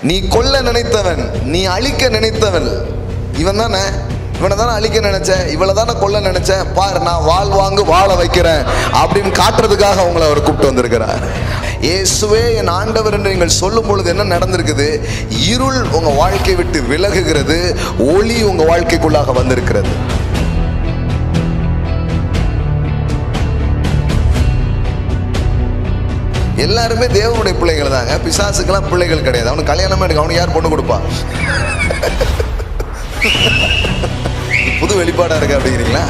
நீ கொல்ல நினைத்தவன், நீ அழிக்க நினைத்தவன் இவன் தானே, இவனை தானே அழிக்க நினைச்சேன், இவளை தானே கொல்ல நினைச்சேன், பாரு நான் வாங்க வாழ வைக்கிறேன் அப்படின்னு காட்டுறதுக்காக அவங்களை அவர் கூப்பிட்டு வந்திருக்கிறார். இயேசுவே என் ஆண்டவர் என்று நீங்கள் சொல்லும் பொழுது என்ன நடந்திருக்குது? இருள் உங்க வாழ்க்கை விட்டு விலகுகிறது, ஒளி உங்க வாழ்க்கைக்குள்ளாக வந்திருக்கிறது. எல்லாருமே தேவனுடைய பிள்ளைகள் தாங்க, பிசாசுக்கெல்லாம் பிள்ளைகள் கிடையாது. அவனுக்கு கல்யாணமே எடுக்க, அவனுக்கு யார் பொண்ணு கொடுப்பா? புது வெளிப்பாடா இருக்கு அப்படிங்கிறீங்களா?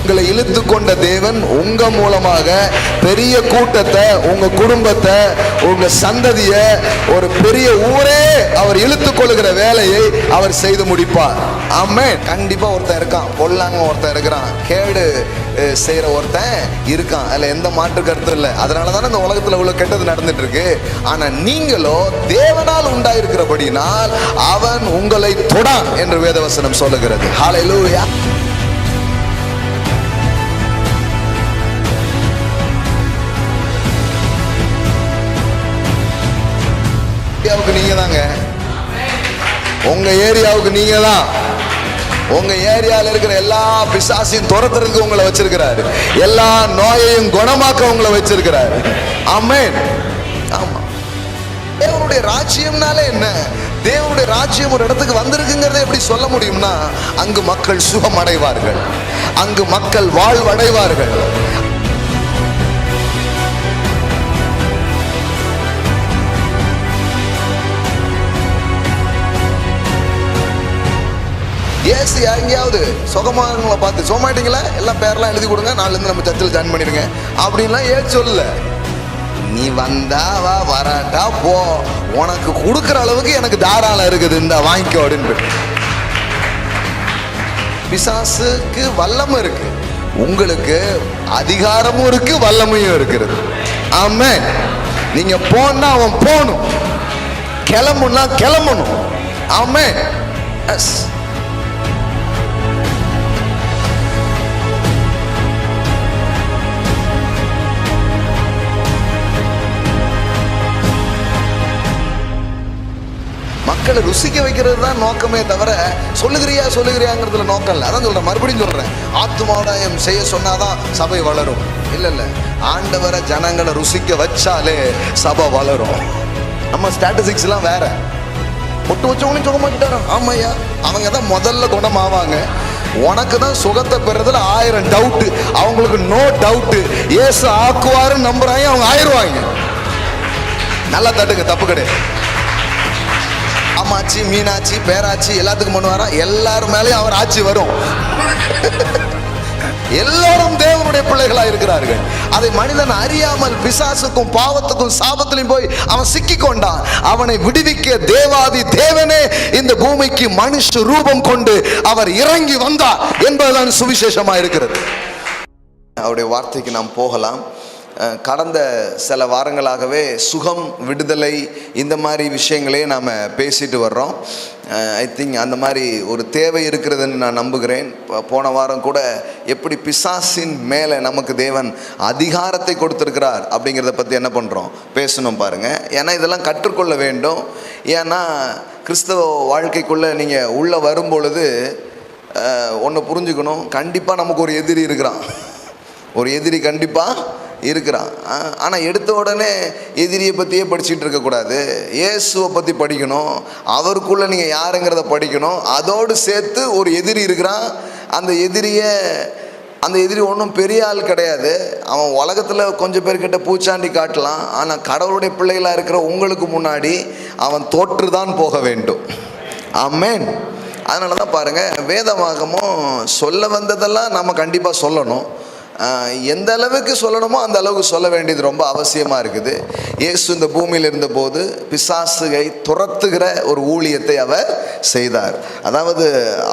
உங்களை இழுத்து கொண்ட தேவன் உங்க மூலமாக பெரிய கூட்டத்தை, உங்க குடும்பத்தை, உங்க சந்ததிய, ஒரு பெரிய ஊரே அவர் இழுத்து கொள்ளுகிற வேலையை அவர் செய்து முடிப்பார். ஆமென். கண்டிப்பா ஒருத்தன் இருக்கான், பொல்லாங்க ஒருத்தன் இருக்கிறான், கேடு செய்யற ஒருத்தன் இருக்கான், அதுல எந்த மாற்று கருத்து இல்லை. அதனாலதானே இந்த உலகத்துல இவ்வளவு கெட்டது நடந்துட்டு இருக்கு. ஆனா நீங்களோ தேவனால் உண்டாயிருக்கிறபடினால் அவன் உங்களை தொடான் என்று வேதவசனம் சொல்லுகிறது. ஹல்லேலூயா. நீங்க தாங்க, உங்க ஏரியாவுக்கு நீங்க தான். உங்க ஏரியாவில் இருக்கிற எல்லா பிசாசையும் துரத்துறதுக்கு உங்களை வச்சிருக்கிறாரு, எல்லா நோயையும் குணமாக்க உங்களை வச்சிருக்கிறாரு. ஆமென். ஆமா. தேவனுடைய ராஜ்யம்னாலே என்ன? தேவனுடைய ராஜ்யம் ஒரு இடத்துக்கு வந்திருக்குங்கிறத எப்படி சொல்ல முடியும்னா, அங்கு மக்கள் சுகம் அடைவார்கள், அங்கு மக்கள் வாழ்வடைவார்கள். ஏசு எங்கேயாவது சுகமானவங்களை பார்த்து சுகமாயிட்டீங்களா, எல்லாம் பேரெல்லாம் எழுதி கொடுங்க, நாளிலிருந்து நம்ம சர்ச்சில் ஜாயின் பண்ணிடுங்க அப்படின்லாம் ஏன் சொல்லல. நீ வந்தா வா, வராட்டா போ, உனக்கு கொடுக்குற அளவுக்கு எனக்கு தாராளம் இருக்குது, இந்த வாங்கிக்கோ அப்படின்னு. பிசாசுக்கு வல்லமை இருக்கு, உங்களுக்கு அதிகாரமும் இருக்கு, வல்லமையும் இருக்கிறது. ஆமென். நீங்க போனா அவன் போகணும், கிளம்புனா கிளம்பணும். ஆமென். எஸ். மக்களை ருசிக்க வைக்கிறது தான் நோக்கமே தவிர சொல்லுகிறியாங்கிறதுல நோக்கம் இல்லை. அதான் சொல்றேன், மறுபடியும் சொல்றேன், ஆத்துமாதாயம் செய்ய சொன்னாதான் சபை வளரும். இல்ல, ஆண்டவரை ஜனங்களை ருசிக்க வச்சாலே சபை வளரும். நம்ம ஸ்டாட்டிஸ்டிக்ஸ் எல்லாம் வேற. பொட்டு வச்சவங்களையும் சுகமாக்கிட்டாரோ, ஆமாய்யா, அவங்க தான் முதல்ல குணமாவாங்க. உனக்கு தான் சுகத்தை பெறதுல 1000 டவுட்டு, அவங்களுக்கு நோ டவுட்டு. ஏசு ஆக்குவாருன்னு நம்புறாங்க, அவங்க ஆயிடுவாங்க. நல்லா தட்டுங்க, தப்பு கிடையாது. ஆமாச்சி, மீனாட்சி, பேராட்சி எல்லாத்துக்கும் பண்ணுவாரா? எல்லாரும் மேலேயும் அவர் ஆட்சி வரும். எல்லாரும் தேவனுடைய பிள்ளைகளா இருக்கிறார்கள். அதை மனிதன் அறியாமல் பிசாசுக்கும் பாவத்துக்கும் சாபத்திலும் போய் அவன் சிக்கி கொண்டான். அவனை விடுவிக்க தேவாதி தேவனே இந்த பூமிக்கு மனுஷ ரூபம் கொண்டு அவர் இறங்கி வந்தார் என்பதுதான் சுவிசேஷமா இருக்கிறது. அவருடைய வார்த்தைக்கு நாம் போகலாம். கடந்த சில வாரங்களாகவே சுகம், விடுதலை, இந்த மாதிரி விஷயங்களே நாம் பேசிட்டு வர்றோம். ஐ திங்க் அந்த மாதிரி ஒரு தேவை இருக்கிறதுன்னு நான் நம்புகிறேன். போன வாரம் கூட எப்படி பிசாசின் மேலே நமக்கு தேவன் அதிகாரத்தை கொடுத்துருக்கிறார் அப்படிங்கிறத பற்றி என்ன பண்ணுறோம், பேசணும் பாருங்கள். ஏன்னா இதெல்லாம் கற்றுக்கொள்ள வேண்டும். ஏன்னா கிறிஸ்தவ வாழ்க்கைக்குள்ளே நீங்கள் உள்ளே வரும்பொழுது ஒன்று புரிஞ்சுக்கணும், கண்டிப்பாக நமக்கு ஒரு எதிரி இருக்கிறான், ஒரு எதிரி கண்டிப்பாக இருக்கிறான். ஆனால் எடுத்த உடனே எதிரியை பற்றியே படிச்சுட்டு இருக்கக்கூடாது. இயேசுவை பற்றி படிக்கணும், அவருக்குள்ளே நீங்கள் யாருங்கிறத படிக்கணும். அதோடு சேர்த்து ஒரு எதிரி இருக்கிறான். அந்த எதிரி ஒன்றும் பெரிய ஆள் கிடையாது. அவன் உலகத்தில் கொஞ்சம் பேர்கிட்ட பூச்சாண்டி காட்டலாம். ஆனால் கடவுளுடைய பிள்ளைகளாக இருக்கிற உங்களுக்கு முன்னாடி அவன் தோற்று தான் போக வேண்டும். ஆமென். அதனால தான் பாருங்கள், வேதமாகமும் சொல்ல வந்ததெல்லாம் நம்ம கண்டிப்பாக சொல்லணும். எந்த அளவுக்கு சொல்லணுமோ அந்த அளவுக்கு சொல்ல வேண்டியது ரொம்ப அவசியமாக இருக்குது. இயேசு இந்த பூமியில் இருந்தபோது பிசாசுகை துரத்துகிற ஒரு ஊழியத்தை அவர் செய்தார். அதாவது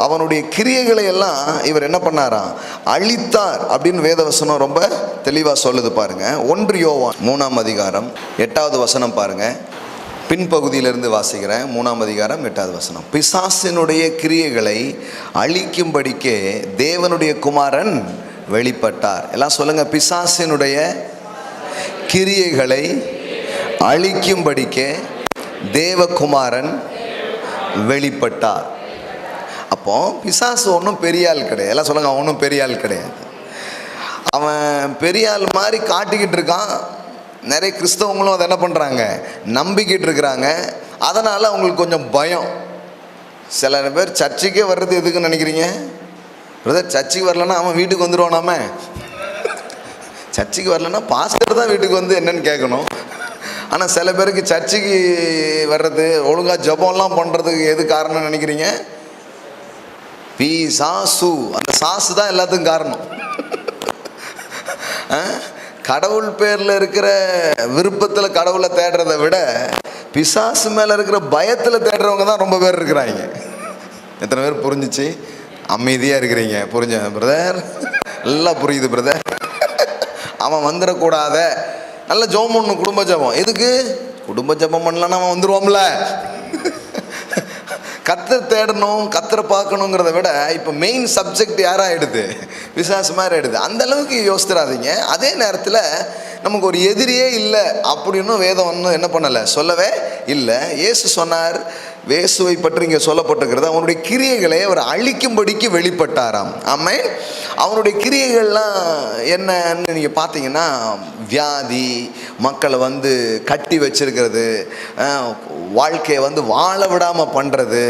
அவனுடைய கிரியைகளை எல்லாம் இவர் என்ன பண்ணாராம், அழித்தார் அப்படின்னு வேதவசனம் ரொம்ப தெளிவாக சொல்லுது பாருங்க. 1 யோவான் 3 அதிகாரம் 8வது வசனம் பாருங்க. பின்பகுதியிலிருந்து வாசிக்கிறேன். 3ஆம் அதிகாரம் 8வது வசனம். பிசாசினுடைய கிரியைகளை அழிக்கும்படிக்கே தேவனுடைய குமாரன் வெளிப்பட்டார். எல்லாம் சொல்லுங்க, பிசாசினுடைய கிரியைகளை அழிக்கும்படிக்கே தேவகுமாரன் வெளிப்பட்டார். அப்போ பிசாசு ஒன்றும் பெரிய ஆள் கிடையாது. எல்லாம் சொல்லுங்க, அவன் ஒன்றும் பெரிய ஆள் கிடையாது. அவன் பெரிய ஆள் மாதிரி காட்டிக்கிட்டு இருக்கான். நிறைய கிறிஸ்தவங்களும் அதை என்ன பண்ணுறாங்க, நம்பிக்கிட்டு இருக்கிறாங்க. அதனால் அவங்களுக்கு கொஞ்சம் பயம். சில பேர் சர்ச்சுக்கே வர்றது எதுக்குன்னு நினைக்கிறீங்க? பிரதர், சர்ச்சுக்கு வரலன்னா அவன் வீட்டுக்கு வந்துடுவானாம. சர்ச்சுக்கு வரலன்னா பாஸ்டர் தான் வீட்டுக்கு வந்து என்னன்னு கேட்கணும். ஆனால் சில பேருக்கு சர்ச்சுக்கு வர்றது, ஒழுங்காக ஜபம்லாம் பண்ணுறதுக்கு எது காரணம்னு நினைக்கிறீங்க? பிசாசு. அந்த சாசு தான் எல்லாத்துக்கும் காரணம். கடவுள் பேரில் இருக்கிற விருப்பத்தில் கடவுளை தேடுறதை விட பிசாசு மேலே இருக்கிற பயத்தில் தேடுறவங்க தான் ரொம்ப பேர் இருக்கிறாங்க. எத்தனை பேர் புரிஞ்சிச்சு? அமைதியாக இருக்கிறீங்க. புரிஞ்ச பிரதர்? நல்லா புரியுது பிரதர். அவன் வந்துடக்கூடாத. நல்ல ஜெபம் பண்ணணும், குடும்ப ஜெபம். எதுக்கு? குடும்ப ஜெபம் பண்ணலன்னா அவன் வந்துடுவோம்ல. கத்தரை தேடணும், கத்தரை பார்க்கணுங்கிறத விட இப்போ மெயின் சப்ஜெக்ட் யாராகிடுது? பிசாசு மாதிரி ஆகிடுது. அந்த அளவுக்கு யோசித்துறாதீங்க. அதே நேரத்தில் நமக்கு ஒரு எதிரியே இல்லை அப்படின்னு வேதம் ஒன்றும் என்ன பண்ணலை, சொல்லவே இல்லை. இயேசு சொன்னார், இயேசுவை பற்றி இங்கே சொல்லப்பட்டிருக்கிறது, அவனுடைய கிரியைகளை அவர் அழிக்கும்படிக்கு வெளிப்பட்டாராம். ஆமென். அவனுடைய கிரியைகள்லாம் என்னன்னு நீங்கள் பார்த்தீங்கன்னா, வியாதி, மக்களை வந்து கட்டி வச்சிருக்கிறது, வாழ்க்கையை வந்து வாழ விடாமல் பண்ணுறது.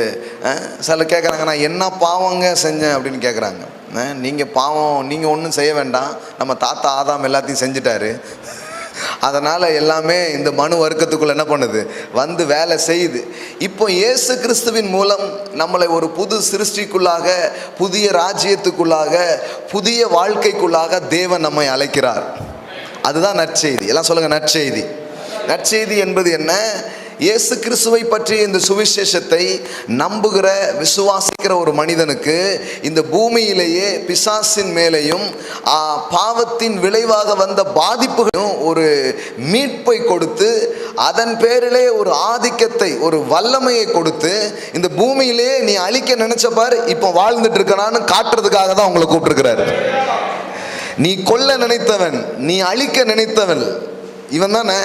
சில கேட்குறாங்க, நான் என்ன பாவங்க செஞ்சேன் அப்படின்னு கேட்குறாங்க. நீங்கள் பாவம் நீங்கள் ஒன்றும் செய்ய வேண்டாம், நம்ம தாத்தா ஆதாம் எல்லாத்தையும் செஞ்சிட்டாரு. அதனால் எல்லாமே இந்த மனு வர்க்கத்துக்குள்ள என்ன பண்ணுது, வந்து வேலை செய்யுது. இப்போ இயேசு கிறிஸ்துவின் மூலம் நம்மளை ஒரு புது சிருஷ்டிக்குள்ளாக, புதிய ராஜ்யத்துக்குள்ளாக, புதிய வாழ்க்கைக்குள்ளாக தேவன் நம்மை அழைக்கிறார். அதுதான் நற்செய்தி. எல்லாம் சொல்லுங்க, நற்செய்தி. நற்செய்தி என்பது என்ன? இயேசு கிறிஸ்துவை பற்றிய இந்த சுவிசேஷத்தை நம்புகிற, விசுவாசிக்கிற ஒரு மனிதனுக்கு இந்த பூமியிலேயே பிசாசின் மேலேயும் பாவத்தின் விளைவாக வந்த பாதிப்புகளும் ஒரு மீட்பை கொடுத்து, அதன் பேரிலே ஒரு ஆதிக்கத்தை, ஒரு வல்லமையை கொடுத்து, இந்த பூமியிலே நீ அழிக்க நினைச்ச பாரு இப்போ வாழ்ந்துட்டு இருக்கனான்னு காட்டுறதுக்காக தான் உங்களை கூப்பிட்டுருக்கிறாரு. நீ கொல்ல நினைத்தவன், நீ அழிக்க நினைத்தவன் இவன் தானே,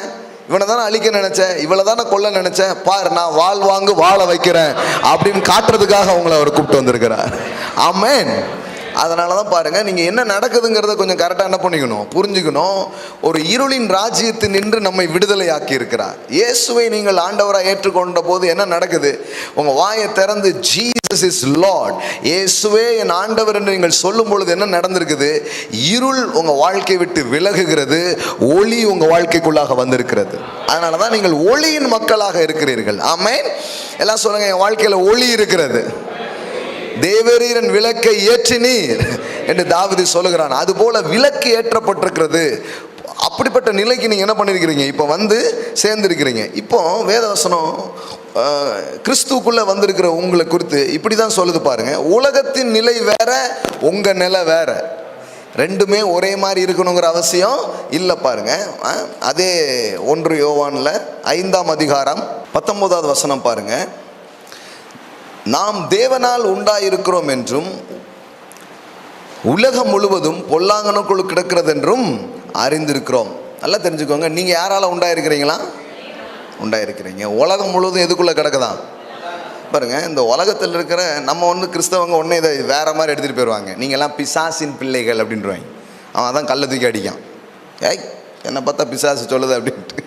இவனை தானே அழிக்க நினைச்சேன், இவளை தானே கொல்ல நினைச்சேன், பாரு நான் வாங்க வாழ வைக்கிறேன் அப்படின்னு காட்டுறதுக்காக அவங்கள அவர் கூப்பிட்டு வந்திருக்கிறார். ஆமென். அதனால தான் பாருங்கள், நீங்கள் என்ன நடக்குதுங்கிறத கொஞ்சம் கரெக்டாக என்ன பண்ணிக்கணும், புரிஞ்சுக்கணும். ஒரு இருளின் ராஜ்யத்தில் நின்று நம்மை விடுதலை ஆக்கி இருக்கிறார். இயேசுவை நீங்கள் ஆண்டவராக ஏற்றுக்கொண்ட போது என்ன நடக்குது? உங்கள் வாயை திறந்து ஜீசஸ் இஸ் லார்ட், இயேசுவே என் ஆண்டவர் என்று நீங்கள் சொல்லும் பொழுது என்ன நடந்திருக்குது? இருள் உங்கள் வாழ்க்கை விட்டு விலகுகிறது, ஒளி உங்கள் வாழ்க்கைக்குள்ளாக வந்திருக்கிறது. அதனால தான் நீங்கள் ஒளியின் மக்களாக இருக்கிறீர்கள். ஆமென். எல்லாம் சொல்லுங்க, என் வாழ்க்கையில் ஒளி இருக்கிறது. தேவரீரன் விளக்கை ஏற்றினீர் என்று தாவீது சொல்லுகிறான். அதுபோல விளக்கு ஏற்றப்பட்டிருக்கிறது. அப்படிப்பட்ட நிலைக்கு நீங்க என்ன பண்ணிருக்கிறீங்க, இப்போ வந்து சேர்ந்திருக்கிறீங்க. இப்போ வேதவசனம் கிறிஸ்துக்குள்ள வந்திருக்கிற உங்களை குறித்து இப்படிதான் சொல்லுது பாருங்க. உலகத்தின் நிலை வேற, உங்க நிலை வேற. ரெண்டுமே ஒரே மாதிரி இருக்கணுங்கிற அவசியம் இல்லை. பாருங்க, அதே 1 யோவான்ல 5ஆம் அதிகாரம் 19வது வசனம் பாருங்க. நாம் தேவனால் உண்டாயிருக்கிறோம் என்றும் உலகம் முழுவதும் பொல்லாங்கனுக்குள் கிடக்கிறது என்றும் அறிந்திருக்கிறோம். நல்லா தெரிஞ்சுக்கோங்க, நீங்க யாரால உண்டாயிருக்கிறீங்களா? உண்டாயிருக்கிறீங்க. உலகம் முழுவதும் எதுக்குள்ள கிடக்குதான் பாருங்க. இந்த உலகத்தில் இருக்கிற நம்ம ஒன்று கிறிஸ்தவங்க ஒன்று இதை வேற மாதிரி எடுத்துகிட்டு போயிடுவாங்க. நீங்கள்லாம் பிசாசின் பிள்ளைகள் அப்படின்றவாங்க. அவன் தான் கல்லை தூக்கி அடிக்கான். ஏய், என்னை பார்த்தா பிசாசு சொல்லுது அப்படின்ட்டு.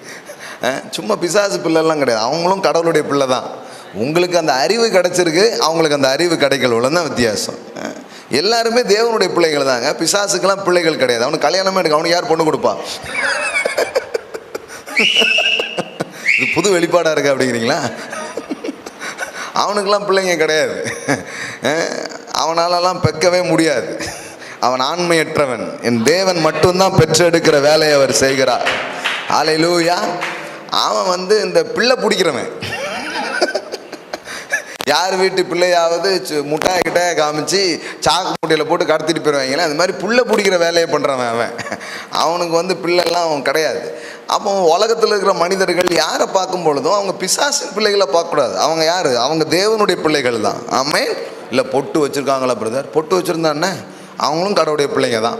சும்மா பிசாசு பிள்ளைலாம் கிடையாது, அவங்களும் கடவுளுடைய பிள்ளை தான். உங்களுக்கு அந்த அறிவு கிடைச்சிருக்கு, அவங்களுக்கு அந்த அறிவு கிடைக்கல, தான் வித்தியாசம். எல்லாருமே தேவனுடைய பிள்ளைகள் தாங்க. பிசாசுக்கெல்லாம் பிள்ளைகள் கிடையாது. அவனுக்கு கல்யாணமே எடுக்க, அவனுக்கு யார் பொண்ணு கொடுப்பா? இது புது வெளிப்பாடாக இருக்கு அப்படிங்கிறீங்களா? அவனுக்கெல்லாம் பிள்ளைங்க கிடையாது. அவனாலலாம் பெக்கவே முடியாது. அவன் ஆண்மையற்றவன். என் தேவன் மட்டும்தான் பெற்றெடுக்கிற வேலையை அவர் செய்கிறார். ஹல்லேலூயா. அவன் வந்து இந்த பிள்ளை பிடிக்கிறவன். யார் வீட்டு பிள்ளையாவது முட்டாய் கிட்ட காமிச்சு சாக்கு முட்டையில் போட்டு கடத்திட்டு போயிடுவாங்களே, அது மாதிரி புள்ள பிடிக்கிற வேலையை பண்ணுறவன் அவன். அவனுக்கு வந்து பிள்ளைலாம் அவன் கிடையாது. அப்போ உலகத்தில் இருக்கிற மனிதர்கள் யாரை பார்க்கும் பொழுதும் அவங்க பிசாசின் பிள்ளைகளை பார்க்கக்கூடாது. அவங்க யார்? அவங்க தேவனுடைய பிள்ளைகள் தான். ஆமென். இல்லை பொட்டு வச்சுருக்காங்களா பிரதர்? பொட்டு வச்சுருந்தானே அவங்களும் கடவுளுடைய பிள்ளைங்க தான்.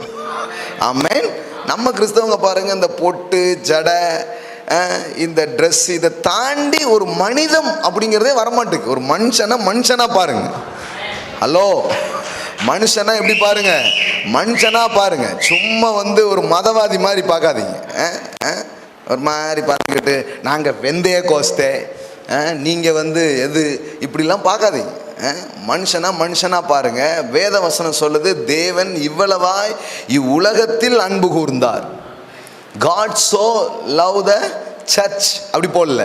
ஆமென். நம்ம கிறிஸ்தவங்க பாருங்கள், இந்த பொட்டு ஜடை இந்த ட்ரெஸ் இதை தாண்டி ஒரு மனிதம் அப்படிங்கிறதே வரமாட்டுக்கு. ஒரு மனுஷனா பாருங்க. ஹலோ, மனுஷனா எப்படி பாருங்க? மனுஷனா பாருங்க. சும்மா ஒரு மதவாதி மாதிரி பார்க்காதீங்க. ஒரு மாதிரி பார்த்துக்கிட்டு நாங்கள் வெந்தய கோஸ்தே, நீங்கள் எது இப்படிலாம் பார்க்காதீங்க. மனுஷனா பாருங்க. வேத வசனம் சொல்லுது, தேவன் இவ்வளவாய் இவ்வுலகத்தில் அன்பு கூர்ந்தார். God so loved the church. அப்படி போடல,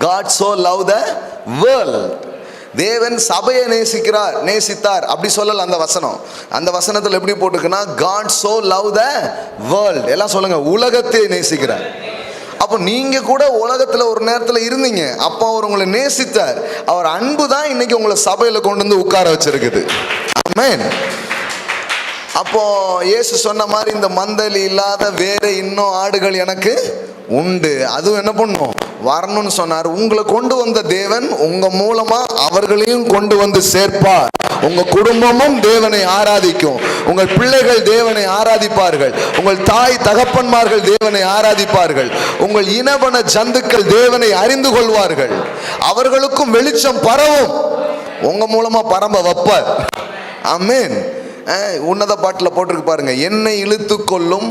God so loved the world. தேவன் சபையை நேசித்தார் அப்படி சொல்லல அந்த வசனம். அந்த வசனத்தில் எப்படி போட்டுக்குன்னா, God so loved the world. எல்லாம் சொல்லுங்க, உலகத்தை நேசிக்கிறார். அப்போ நீங்க கூட உலகத்துல ஒரு நேரத்துல இருந்தீங்க, அப்போ அவர் உங்களை நேசித்தார். அவர் அன்பு தான் இன்னைக்கு உங்களை சபையில கொண்டு வந்து உட்கார வச்சிருக்குது. ஆமென். அப்போ இயேசு சொன்ன மாதிரி, இந்த மந்தலி இல்லாத வேற இன்னும் ஆடுகள் எனக்கு உண்டு, அதுவும் என்ன பண்ணும்? வரணும்னு சொன்னார். உங்களை கொண்டு வந்த தேவன் உங்க மூலமா அவர்களையும் கொண்டு வந்து சேர்ப்பார். உங்க குடும்பமும் தேவனை ஆராதிக்கும். உங்கள் பிள்ளைகள் தேவனை ஆராதிப்பார்கள். உங்கள் தாய் தகப்பன்மார்கள் தேவனை ஆராதிப்பார்கள். உங்கள் இனவன ஜந்துக்கள் தேவனை அறிந்து கொள்வார்கள். அவர்களுக்கும் வெளிச்சம் பரவும். உங்க மூலமா பரம்ப வைப்பார். ஆமென். உன்னத பாட்டில் போட்டிருக்கு பாருங்க, என்னை இழுத்து கொள்ளும்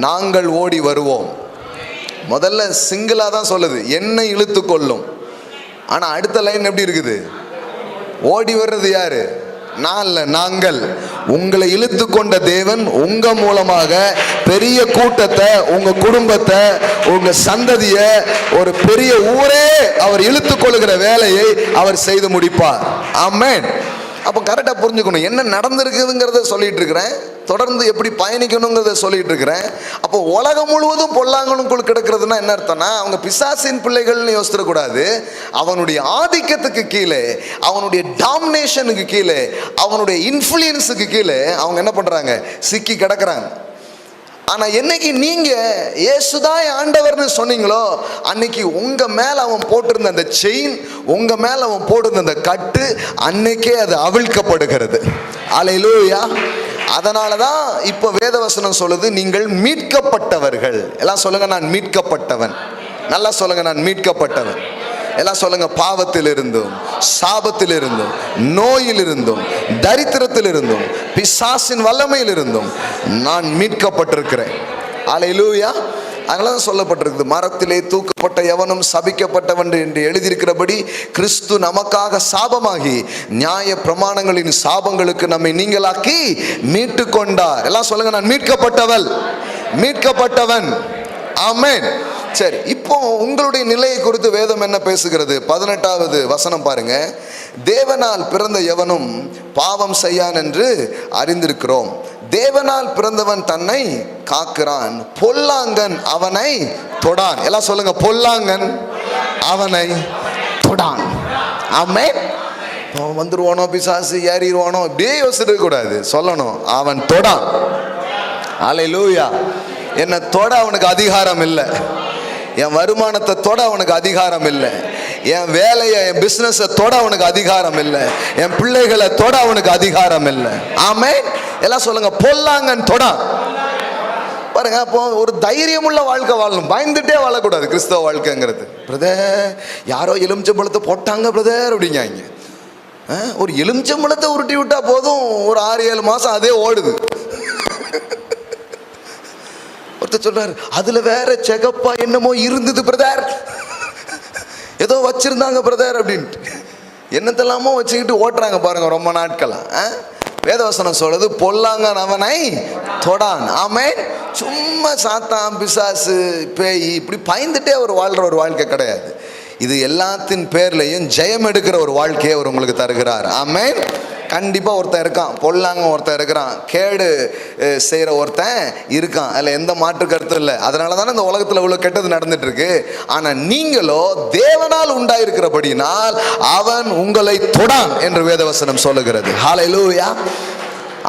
நாங்கள் ஓடி வருவோம். முதல்ல சிங்கிளா தான் சொல்லுது, என்னை இழுத்து கொள்ளும். ஆனா அடுத்த லைன் எப்படி இருக்குது? ஓடி வர்றது யாரு? நான் இல்ல, நாங்கள். உங்களை இழுத்து கொண்ட தேவன் உங்க மூலமாக பெரிய கூட்டத்தை, உங்க குடும்பத்தை, உங்க சந்ததிய, ஒரு பெரிய ஊரே அவர் இழுத்து கொள்ளுகிற வேலையை அவர் செய்து முடிப்பார். ஆமென். அப்போ கரெக்டாக புரிஞ்சுக்கணும், என்ன நடந்திருக்குதுங்கிறத சொல்லிட்டு இருக்கிறேன், தொடர்ந்து எப்படி பயணிக்கணுங்கிறத சொல்லிட்டு இருக்கிறேன். அப்போ உலகம் முழுவதும் பொல்லாங்கனுக்குள் கிடக்கிறதுனா என்ன அர்த்தம்னா, அவங்க பிசாசின் பிள்ளைகள்னு யோசிச்சிடக்கூடாது. அவனுடைய ஆதிக்கத்துக்கு கீழே, அவனுடைய டாமினேஷனுக்கு கீழே, அவனுடைய இன்ஃப்ளூயன்ஸுக்கு கீழே அவங்க என்ன பண்ணுறாங்க? சிக்கி கிடக்கிறாங்க. ஆனால் என்னைக்கு நீங்கள் இயேசுதான் ஆண்டவர்னு சொன்னீங்களோ, அன்னைக்கு உங்கள் மேலே அவன் போட்டிருந்த அந்த செயின், உங்கள் மேலே அவன் போட்டிருந்த அந்த கட்டு, அன்னைக்கே அது அவிழ்க்கப்படுகிறது. அல்லேலூயா. அதனால தான் இப்போ வேதவசனம் சொல்லுது, நீங்கள் மீட்கப்பட்டவர்கள். எல்லாம் சொல்லுங்க, நான் மீட்கப்பட்டவன். நல்லா சொல்லுங்க, நான் மீட்கப்பட்டவன். எல்லாம் சொல்லுங்க, பாவத்தில் இருந்தும், சாபத்தில் இருந்தும், நோயில் இருந்தும், தரித்திரத்தில் இருந்தும், பிசாசின் வல்லமையில் இருந்தும் நான் மீட்கப்பட்டிருக்கிறேன். அல்லேலூயா. அதனால தான் சொல்லப்பட்டிருக்குது, மரத்திலே தூக்கப்பட்ட எவனும் சபிக்கப்பட்டவன் என்று எழுதியிருக்கிறபடி கிறிஸ்து நமக்காக சாபமாகி நியாய பிரமாணங்களின் சாபங்களுக்கு நம்மை நீங்களாக்கி மீட்டு கொண்டார். எல்லாம் சொல்லுங்க, நான் மீட்கப்பட்டவன். ஆமென். சரி, இப்போ உங்களுடைய நிலையை குறித்து வேதம் என்ன பேசுகிறது? 18வது வசனம் பாருங்க. தேவனால் பிறந்த எவனும் பாவம் செய்யான் என்று அறிந்திருக்கிறோம். தேவனால் பிறந்தவன் தன்னை காக்கிறான், பொல்லாங்கன் அவனை தொடான். எல்லாம் சொல்லுங்க, பொல்லாங்கன் அவனை தொடான். ஆமென். வந்துருவானோ பிசாசு, ஏறிடுவானோ, இப்படியே யோசிக்க கூடாது. சொல்லணும், அவன் தொடான். அல்லேலூயா. என்னை தொட அவனுக்கு அதிகாரம் இல்லை. என் வருமானத்தை தொட அவனுக்கு அதிகாரம் இல்லை. என் வேலையை, என் பிசினஸை தொட அவனுக்கு அதிகாரம் இல்லை. என் பிள்ளைகளை தொட அவனுக்கு அதிகாரம் இல்லை. ஆமென். எல்லாம் சொல்லுங்க, பொல்லாங்கன் தொடான். பாருங்க, அப்போ ஒரு தைரியமுள்ள வாழ்க்கை வாழணும், பயந்துட்டே வாழக்கூடாது. கிறிஸ்தவ வாழ்க்கைங்கிறது, பிரதர் யாரோ எலுமிச்சம்பழத்தை போட்டாங்க பிரதர் அப்படிங்காங்க. ஒரு எலுமிச்சம்பழத்தை உருட்டி விட்டா போதும், ஒரு 6-7 மாசம் அதே ஓடுது. ஒருத்தர் சொல்றாரு, அதுல வேற செகப்பா என்னமோ இருந்தது பிரதர், ஏதோ வச்சிருந்தாங்க பிரதர் அப்படின்ட்டு என்னத்தெல்லாமோ வச்சுக்கிட்டு ஓட்டுறாங்க பாருங்க ரொம்ப நாட்களா. வேதவசனம் சொல்றது, பொல்லாங்கன் அவனை தொடான். ஆமென். சும்மா சாத்தான், பிசாசு, பேய் இப்படி பயந்துட்டே அவர் வாழ்ற ஒரு வாழ்க்கை கிடையாது. இது எல்லாத்தின் பேர்லையும் ஜெயம் எடுக்கிற ஒரு வாழ்க்கையை அவர் உங்களுக்கு தருகிறார். ஆமென். கண்டிப்பாக ஒருத்தன் இருக்கான், பொல்லாங்க ஒருத்தன் இருக்கிறான், கேடு செய்கிற ஒருத்தன் இருக்கான், அதில் எந்த மாற்று கருத்தும் இல்லை. அதனால தானே இந்த உலகத்தில் இவ்வளோ கெட்டது நடந்துட்டு இருக்கு. ஆனால் நீங்களோ தேவனால் உண்டாயிருக்கிறபடினால் அவன் உங்களை தொடான் என்று வேதவசனம் சொல்லுகிறது. ஹல்லேலூயா.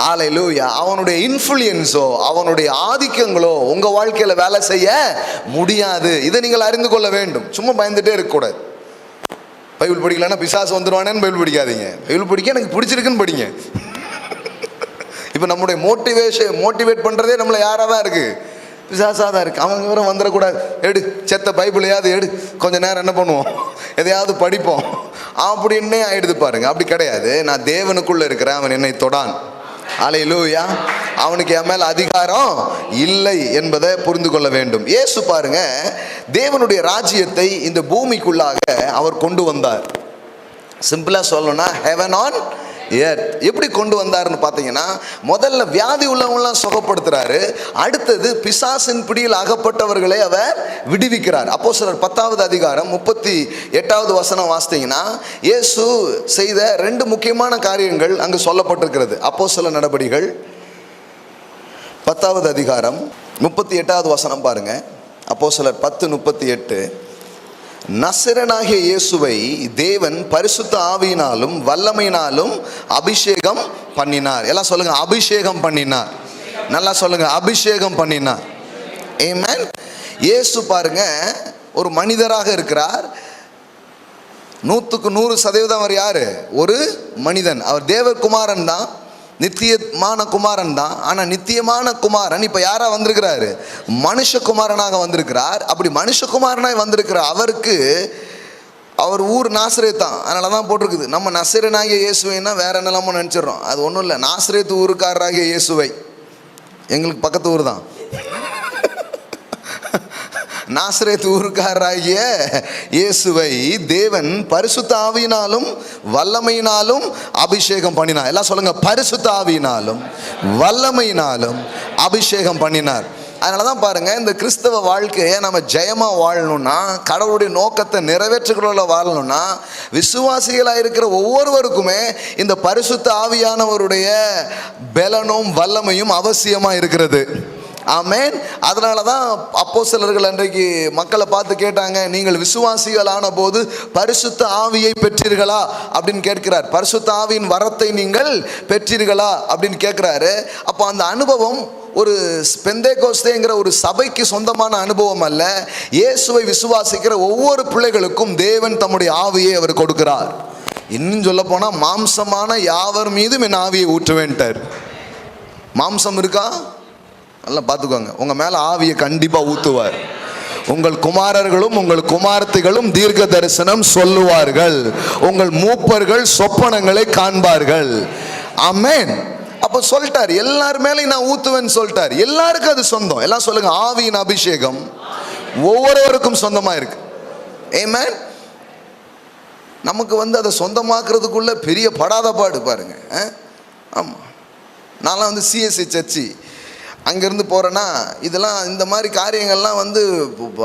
ஹல்லேலூயா. அவனுடைய இன்ஃப்ளூயன்ஸோ அவனுடைய ஆதிக்கங்களோ உங்க வாழ்க்கையில வேலை செய்ய முடியாது. இதை நீங்கள் அறிந்து கொள்ள வேண்டும். சும்மா பயந்துட்டே இருக்கக்கூடாது. பைபிள் படிக்கலன்னா பிசாசு வந்துடுவானேன்னு பைபிள் படிக்காதீங்க. பைபிள் படிக்க எனக்கு பிடிச்சிருக்குன்னு படிங்க. இப்போ நம்முடைய மோட்டிவேட் பண்ணுறதே நம்மளை யாராக தான் இருக்குது, பிசாசாக தான் இருக்குது. அவங்க வேறு வந்துடக்கூடாது. எடு செத்த பைபிளையாவது எடு, கொஞ்சம் நேரம் என்ன பண்ணுவோம், எதையாவது படிப்போம் அப்படின்னே ஆயிடுது பாருங்க. அப்படி கிடையாது. நான் தேவனுக்குள்ளே இருக்கிறேன், அவன் என்னை தொடான். ஹல்லேலூயா. அவனுக்கு என் மேல் அதிகாரம் இல்லை என்பதை புரிந்து கொள்ள வேண்டும். இயேசு பாருங்க, தேவனுடைய ராஜ்யத்தை இந்த பூமிக்குள்ளாக அவர் கொண்டு வந்தார். சிம்பிளா சொல்லணும்னா ஹெவன் ஆன் எர்த். எப்படி கொண்டு வந்தாருன்னு பார்த்தீங்கன்னா, முதல்ல வியாதி உள்ளவங்களாம் சுகப்படுத்துறாரு. அடுத்தது பிசாசின் பிடியில் அகப்பட்டவர்களை அவர் விடுவிக்கிறார். அப்போஸ்தலர் 10வது அதிகாரம் 38வது வசனம் வாசித்தீங்கன்னா, இயேசு செய்த 2 முக்கியமான காரியங்கள் அங்கு சொல்லப்பட்டிருக்கிறது. அப்போஸ்தலர் நடபடிகள் 10வது அதிகாரம் 38வது வசனம் பாருங்க. அப்போஸ்தலர் 10:38. நசரேயனாகிய இயேசுவை தேவன் பரிசுத்த ஆவியினாலும் வல்லமையினாலும் அபிஷேகம் பண்ணினார். எல்லாம் சொல்லுங்க, அபிஷேகம் பண்ணினார். நல்லா சொல்லுங்க, அபிஷேகம் பண்ணினார். ஆமென். இயேசு பாருங்க ஒரு மனிதராக இருக்கிறார். 100க்கு 100% அவர் யாரு? ஒரு மனிதன். அவர் தேவகுமாரன் தான், நித்தியமான குமாரன் தான். ஆனால் நித்தியமான குமாரன் இப்போ யாராக வந்திருக்கிறாரு? மனுஷகுமாரனாக வந்திருக்கிறார். அப்படி மனுஷகுமாரனாக வந்திருக்கிற அவருக்கு அவர் ஊர் நாசரேத் தான். அதனால தான் போட்டிருக்குது. நம்ம நசரேயனாகிய இயேசுவைன்னா வேற என்னெல்லாமோ நினச்சிடறோம். அது ஒன்றும் இல்லை. நாசரேத் ஊருக்காரராகிய இயேசுவை, எங்களுக்கு பக்கத்து ஊர் தான். நாசரேத் ஊருக்காரராகிய இயேசுவை தேவன் பரிசுத்த ஆவியினாலும் வல்லமையினாலும் அபிஷேகம் பண்ணினார். எல்லாம் சொல்லுங்க, பரிசுத்த ஆவியினாலும் வல்லமையினாலும் அபிஷேகம் பண்ணினார். அதனால தான் பாருங்க, இந்த கிறிஸ்தவ வாழ்க்கையை நம்ம ஜெயமாக வாழணும்னா, கடவுளுடைய நோக்கத்தை நிறைவேற்றுகிறவர்கள வாழணும்னா, விசுவாசிகளாக இருக்கிற ஒவ்வொருவருக்குமே இந்த பரிசுத்த ஆவியானவருடைய பலனும் வல்லமையும் அவசியமாக இருக்கிறது. ஆமென். அதனால தான் அப்போஸ்தலர்கள் அன்றைக்கு மக்களை பார்த்து கேட்டாங்க, நீங்கள் விசுவாசிகளான போது பரிசுத்த ஆவியை பெற்றீர்களா அப்படின்னு கேட்கிறார். பரிசுத்த ஆவியின் வரத்தை நீங்கள் பெற்றீர்களா அப்படின்னு கேட்கிறாரு. அப்போ அந்த அனுபவம் ஒரு பெந்தேகோஸ்தேங்கிற ஒரு சபைக்கு சொந்தமான அனுபவம் அல்ல. இயேசுவை விசுவாசிக்கிற ஒவ்வொரு பிள்ளைகளுக்கும் தேவன் தம்முடைய ஆவியை அவர் கொடுக்கிறார். இன்னும் சொல்ல போனால், மாம்சமான யாவர் மீதும் என் ஆவியை ஊற்றுவேன்ட்டார். மாம்சம் இருக்கா? நல்லா பார்த்துக்கோங்க, உங்கள் மேலே ஆவியை கண்டிப்பாக ஊற்றுவார். உங்கள் குமாரர்களும் உங்கள் குமாரத்திகளும் தீர்க்க தரிசனம் சொல்லுவார்கள். உங்கள் மூப்பர்கள் சொப்பனங்களை காண்பார்கள். ஆமென். அப்போ சொல்லிட்டார், எல்லார் மேலேயும் நான் ஊற்றுவேன்னு சொல்லிட்டார். எல்லாருக்கும் அது சொந்தம். எல்லாம் சொல்லுங்க, ஆவியின் அபிஷேகம் ஒவ்வொருவருக்கும் சொந்தமாக இருக்கு. ஆமென். நமக்கு அதை சொந்தமாக்குறதுக்குள்ள பெரிய படாத பாடு பாருங்க. ஆமாம், நான்லாம் சிஎஸ்சி சர்ச்சு அங்கேருந்து போகிறேன்னா, இதெல்லாம் இந்த மாதிரி காரியங்கள்லாம்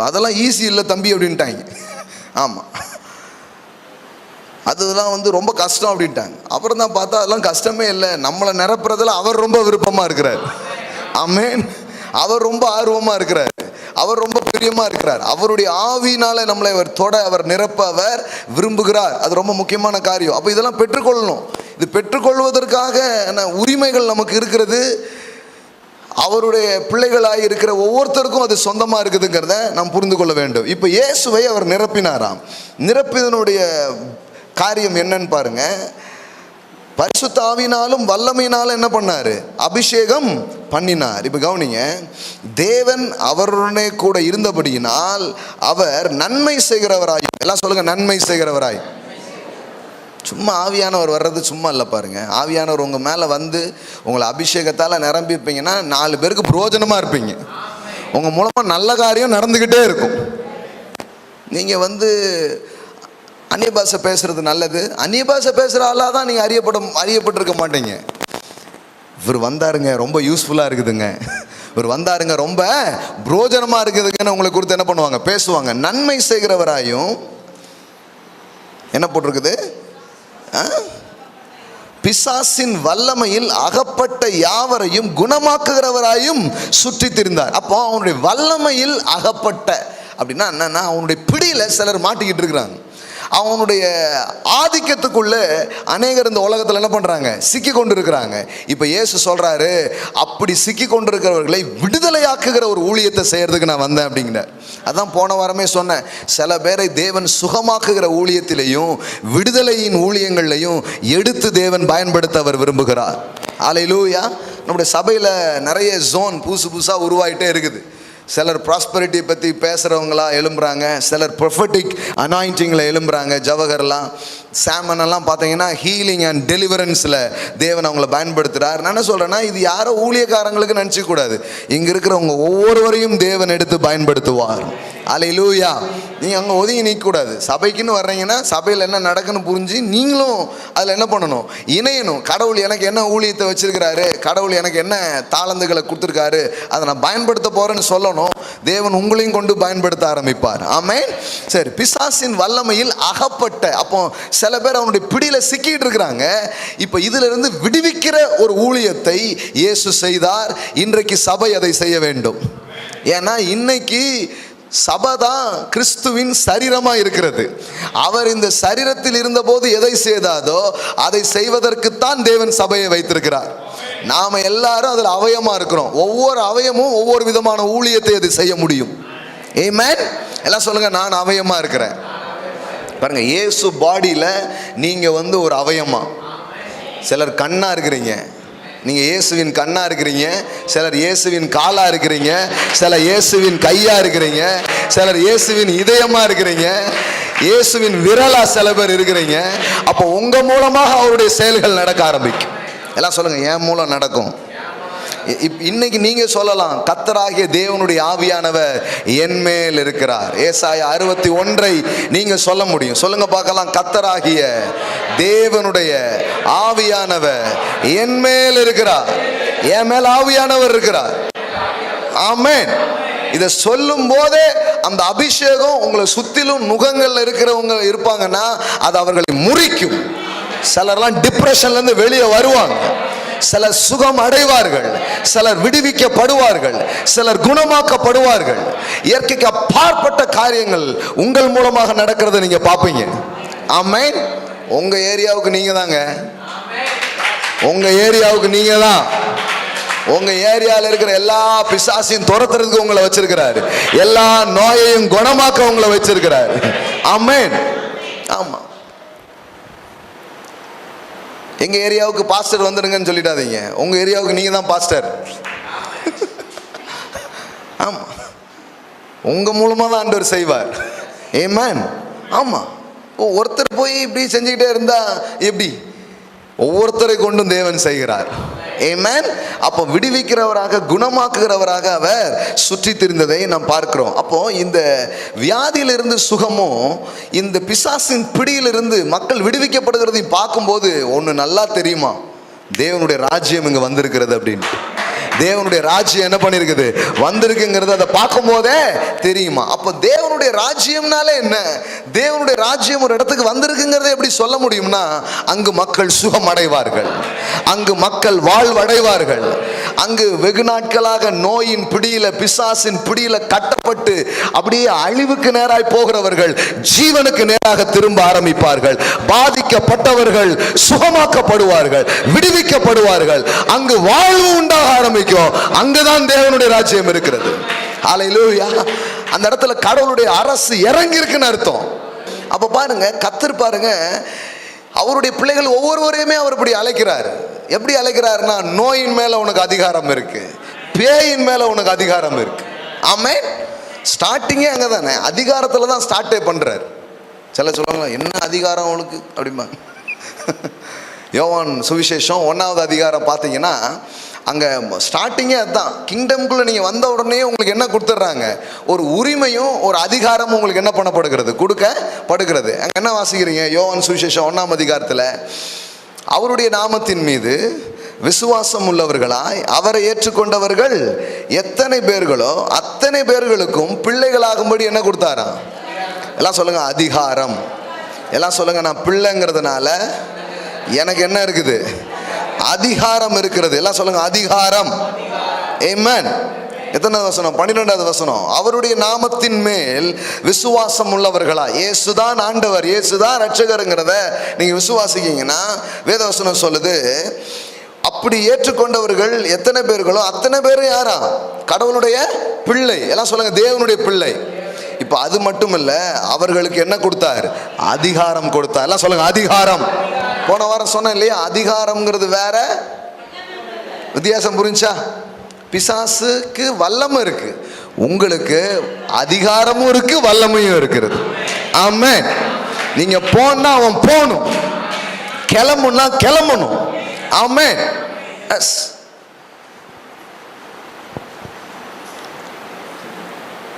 அதெல்லாம் ஈஸி இல்லை தம்பி அப்படின்ட்டாங்க. ஆமாம், அதெல்லாம் ரொம்ப கஷ்டம் அப்படின்ட்டாங்க. அப்புறம் தான் பார்த்தா அதெல்லாம் கஷ்டமே இல்லை, நம்மளை நிரப்புறதுல அவர் ரொம்ப விருப்பமாக இருக்கிறார். ஆமென். அவர் ரொம்ப ஆர்வமாக இருக்கிறார். அவர் ரொம்ப பிரியமாக இருக்கிறார். அவருடைய ஆவியினால நம்மளை அவர் தொட, அவர் நிரப்ப அவர் விரும்புகிறார். அது ரொம்ப முக்கியமான காரியம். அப்போ இதெல்லாம் பெற்றுக்கொள்ளணும். இது பெற்றுக்கொள்வதற்காக உரிமைகள் நமக்கு இருக்கிறது. அவருடைய பிள்ளைகளாக இருக்கிற ஒவ்வொருத்தருக்கும் அது சொந்தமாக இருக்குதுங்கிறத நாம் புரிந்து கொள்ள வேண்டும். இப்போ இயேசுவை அவர் நிரப்பினாராம். நிரப்பிதனுடைய காரியம் என்னன்னு பாருங்க. பரிசுத்த ஆவியினாலும் வல்லமையினாலும் என்ன பண்ணாரு? அபிஷேகம் பண்ணினார். இப்போ கவனிங்க, தேவன் அவருடனே கூட இருந்தபடியினால் அவர் நன்மை செய்கிறவராய், எல்லாம் சொல்லுங்க, நன்மை செய்கிறவராய். சும்மா ஆவியானவர் வர்றது சும்மா இல்லை பாருங்க. ஆவியானவர் உங்கள் மேலே உங்களை அபிஷேகத்தால் நிரம்பியிருப்பீங்கன்னா 4 பேருக்கு பிரயோஜனமாக இருப்பீங்க. உங்கள் மூலமாக நல்ல காரியம் நடந்துக்கிட்டே இருக்கும். நீங்கள் அந்நிய பாஷை பேசுறது நல்லது. அந்நிய பாஷை பேசுகிற ஆளாக தான் நீங்கள் அறியப்பட்டிருக்க மாட்டீங்க. இவர் வந்தாருங்க, ரொம்ப யூஸ்ஃபுல்லாக இருக்குதுங்க, இவர் வந்தாருங்க, ரொம்ப பிரயோஜனமாக இருக்குதுங்கன்னு உங்களை குறித்து என்ன பண்ணுவாங்க? பேசுவாங்க. நன்மை செய்கிறவராயும் என்ன போட்டிருக்குது? பிசாசின் வல்லமையில் அகப்பட்ட யாவரையும் குணமாக்குகிறவராயும் சுற்றி திரிந்தார். அப்போ அவனுடைய வல்லமையில் அகப்பட்ட அப்படின்னா என்னன்னா, அவனுடைய பிடியில் சிலர் மாட்டிக்கிட்டு இருக்கிறாங்க. அவனுடைய ஆதிக்கத்துக்குள்ள அநேகர் இந்த உலகத்தில் என்ன பண்றாங்க, சிக்கி கொண்டு இருக்கிறாங்க. இப்ப இயேசு சொல்றாரு, அப்படி சிக்கி கொண்டிருக்கிறவர்களை விடுதலையாக்குகிற ஒரு ஊழியத்தை செய்யறதுக்கு நான் வந்தேன் அப்படிங்கிறார். அதான் போன வாரமே சொன்னேன், சில பேரை தேவன் சுகமாக்குகிற ஊழியத்திலையும் விடுதலையின் ஊழியங்கள்லையும் எடுத்து தேவன் பயன்படுத்த அவர் விரும்புகிறார். அல்லேலூயா. நம்முடைய சபையில் நிறைய ஜோன் புதுசா உருவாயிட்டே இருக்குது. சிலர் ப்ராஸ்பரிட்டியை பற்றி பேசுகிறவங்களா எழும்புறாங்க, சிலர் ப்ரொஃபட்டிக் அனாயிண்டிங்கில் எழும்புறாங்க. ஜவஹர்லாம் சாமனெல்லாம் பார்த்தீங்கன்னா ஹீலிங் அண்ட் டெலிவரன்ஸில் தேவன் அவங்கள பயன்படுத்துகிறார். நான் என்ன சொல்கிறேன்னா, இது யாரோ ஊழியக்காரங்களுக்கு நினச்சிக்கூடாது, இங்கே இருக்கிறவங்க ஒவ்வொருவரையும் தேவன் எடுத்து பயன்படுத்துவார். அல்லேலூயா. நீங்கள் அங்கே ஒதுங்கி நிற்கக்கூடாது. சபைக்குன்னு வர்றீங்கன்னா சபையில் என்ன நடக்குன்னு புரிஞ்சு நீங்களும் அதில் என்ன பண்ணணும், இணையணும். கடவுள் எனக்கு என்ன ஊழியத்தை வச்சிருக்கிறாரு, கடவுள் எனக்கு என்ன தாளந்துகளை கொடுத்துருக்காரு, அதை நான் பயன்படுத்த போகிறேன்னு சொல்லணும். தேவன் உங்களையும் கொண்டு பயன்படுத்த ஆரம்பிப்பார். ஆமென். சரி, பிசாசின் வல்லமையில் அகப்பட்ட, அப்போ சில பேர் அவனுடைய பிடியில் சிக்கிட்டு இருக்கிறாங்க. இப்போ இதில் இருந்து விடுவிக்கிற ஒரு ஊழியத்தை இயேசு செய்தார். இன்றைக்கு சபை அதை செய்ய வேண்டும். ஏன்னா இன்னைக்கு சபை தான் கிறிஸ்துவின் சரீரமாக இருக்கிறது. அவர் இந்த சரீரத்தில் இருந்தபோது எதை செய்தாதோ அதை செய்வதற்குத்தான் தேவன் சபையை வைத்திருக்கிறார். நாம் எல்லாரும் அதில் அவயமாக இருக்கிறோம். ஒவ்வொரு அவயமும் ஒவ்வொரு விதமான ஊழியத்தை அது செய்ய முடியும். ஆமென். எல்லாம் சொல்லுங்க, நான் அவயமாக இருக்கிறேன். பாருங்க, இயேசு பாடியில் நீங்கள் ஒரு அவயமா. சிலர் கண்ணாக இருக்கிறீங்க, நீங்கள் இயேசுவின் கண்ணா இருக்கிறீங்க. சிலர் இயேசுவின் காலா இருக்கிறீங்க. சிலர் இயேசுவின் கையா இருக்கிறீங்க. சிலர் இயேசுவின் இதயமா இருக்கிறீங்க. இயேசுவின் விரலா சில பேர் இருக்கிறீங்க. அப்போ உங்க மூலமாக அவருடைய செயல்கள் நடக்க ஆரம்பிக்கும். எல்லாம் சொல்லுங்க, என் மூலம் நடக்கும். இன்னைக்கு நீங்க சொல்லலாம், கர்த்தராகிய தேவனுடைய ஆவியானவர் என் மேல் இருக்கிறார். ஏசாயா 61 நீங்க சொல்ல முடியும். சொல்லுங்க பார்க்கலாம், கர்த்தராகிய தேவனுடைய ஆவியானவர் என் மேல் இருக்கிறார். என் மேல் ஆவியானவர் இருக்கிறார். ஆமென். இதை சொல்லும் போதே அந்த அபிஷேகம் உங்களை சுத்திலும் நுகங்கள்ல இருக்கிறவங்க இருப்பாங்கன்னா அது அவர்களை முறிக்கும். சிலர்லாம் டிப்ரெஷன்ல இருந்து வெளியே வருவாங்க, சிலர் சுகம் அடைவார்கள், சிலர் விடுவிக்கப்படுவார்கள், சிலர் குணமாக்கப்படுவார்கள். இயற்கைக்கு அப்பாற்பட்ட காரியங்கள் உங்கள் மூலமாக நடக்கிறத நீங்க பார்ப்பீங்க. ஆமென். உங்க ஏரியாவுக்கு நீங்க தாங்க, உங்க ஏரியாவுக்கு நீங்க தான். உங்க ஏரியாவில் இருக்கிற எல்லா பிசாசையும் துரத்துறதுக்கு உங்களை வச்சிருக்கிறாரு. எல்லா நோயையும் குணமாக்க உங்களை வச்சிருக்கிறாரு. ஆமென். ஆமா. எங்க ஏரியாவுக்கு பாஸ்டர் வந்துடுங்கன்னு சொல்லிடாதீங்க, உங்க ஏரியாவுக்கு நீங்க தான் பாஸ்டர். ஆமா, உங்க மூலமா தான் ஆண்டவர் செய்வார். ஆமென். ஆமா. ஒருத்தர் போய் இப்படி செஞ்சுக்கிட்டே இருந்தா எப்படி? ஒவ்வொருத்தரை கொண்டும் தேவன் செய்கிறார். ஆமென். அப்போ விடுவிக்கிறவராக குணமாக்குகிறவராக அவர் சுற்றி திரிந்ததை நாம் பார்க்கிறோம். அப்போ இந்த வியாதியிலிருந்து சுகமும் இந்த பிசாசின் பிடியிலிருந்து மக்கள் விடுவிக்கப்படுகிறதையும் பார்க்கும்போது ஒன்று நல்லா தெரியுமா, தேவனுடைய ராஜ்யம் இங்கே வந்திருக்கிறது அப்படின்னு. தேவனுடைய ராஜ்யம் என்ன பண்ணிருக்குது, வந்திருக்குங்கிறது அதை பார்க்கும் போதே தெரியுமா. அப்போ தேவனுடைய ராஜ்யம்னாலே என்ன, தேவனுடைய ராஜ்யம் ஒரு இடத்துக்கு வந்திருக்குங்கிறத எப்படி சொல்ல முடியும்னா, அங்கு மக்கள் சுகம் அடைவார்கள், அங்கு மக்கள் வாழ்வடைவார்கள். அங்கு வெகு நாட்களாக நோயின் பிடியில பிசாசின் பிடியில கட்டப்பட்டு அப்படியே அழிவுக்கு நேராய் போகிறவர்கள் ஜீவனுக்கு நேராக திரும்ப ஆரம்பிப்பார்கள். பாதிக்கப்பட்டவர்கள் சுகமாக்கப்படுவார்கள், விடுவிக்கப்படுவார்கள். அங்கு வாழ்வு உண்டாக ஆரம்பிக்கும். அங்குதான் தேவனுடைய ராஜ்யம் இருக்கிறது. ஹல்லேலூயா. அந்த இடத்துல கடவுளுடைய அரசு இறங்கி இருக்குன்னு அர்த்தம். அப்ப பாருங்க, கர்த்தர் பாருங்க, அவருடைய பிள்ளைகள் ஒவ்வொருவரையுமே அவர் இப்படி அழைக்கிறார். எப்படி அழைக்கிறாருன்னா, நோயின் மேல உனக்கு அதிகாரம் இருக்கு, பேயின் மேல உனக்கு அதிகாரம் இருக்கு. ஆமென். ஸ்டார்டிங்கே அங்கதானே, அதிகாரத்துல தான் ஸ்டார்டே பண்றாரு. சில சொல்லுவாங்க, என்ன அதிகாரம் உனக்கு அப்படிம்பாங்க. யோவான் சுவிசேஷம் 1வது அதிகாரம் பார்த்தீங்கன்னா அங்கே ஸ்டார்டிங்கே அதுதான். கிங்டம்குள்ளே நீங்கள் வந்த உடனே உங்களுக்கு என்ன கொடுத்துட்றாங்க, ஒரு உரிமையும் ஒரு அதிகாரமும் உங்களுக்கு என்ன பண்ணப்படுகிறது, கொடுக்கப்படுகிறது. அங்கே என்ன வாசிக்கிறீங்க, யோவான் சுவிசேஷம் 1ஆம் அதிகாரத்தில், அவருடைய நாமத்தின் மீது விசுவாசம் உள்ளவர்களாய் அவரை ஏற்றுக்கொண்டவர்கள் எத்தனை பேர்களோ அத்தனை பேர்களுக்கும் பிள்ளைகளாகும்படி என்ன கொடுத்தாராம். எல்லாம் சொல்லுங்க, அதிகாரம். எல்லாம் சொல்லுங்க, நான் பிள்ளைங்கிறதுனால எனக்கு என்ன இருக்குது, அதிகாரம் இருக்கிறது. எல்லாம் சொல்லுங்க, அதிகாரம். ஆமென். எத்தனாவது வசனம்? 12வது வசனம். அவருடைய நாமத்தின் மேல் விசுவாசம் உள்ளவர்களா, இயேசுதான் ஆண்டவர், இயேசுதான் ரட்சகருங்கிறத நீங்க விசுவாசிக்கீங்கன்னா வேதவசனம் சொல்லுது, அப்படி ஏற்றுக்கொண்டவர்கள் எத்தனை பேர்களோ அத்தனை பேரும் யாரா? கடவுளுடைய பிள்ளை. எல்லாம் சொல்லுங்க, தேவனுடைய பிள்ளை. இப்ப அது மட்டும் இல்ல, அவர்களுக்கு என்ன கொடுத்தார்? அதிகாரம் கொடுத்தார். எல்லாம் சொல்லுங்க, அதிகாரம். போன வாரம் சொன்னேன் இல்லையா, அதிகாரம்ங்கிறது வேற, வித்தியாசம் புரிஞ்சா? பிசாசுக்கு வல்லமை இருக்கு, உங்களுக்கு அதிகாரமும் இருக்கு, வல்லமையும் இருக்கிறது. ஆமென். நீங்க போனா அவன் போகணும், கிளம்புனா கிளம்பணும். ஆமென்.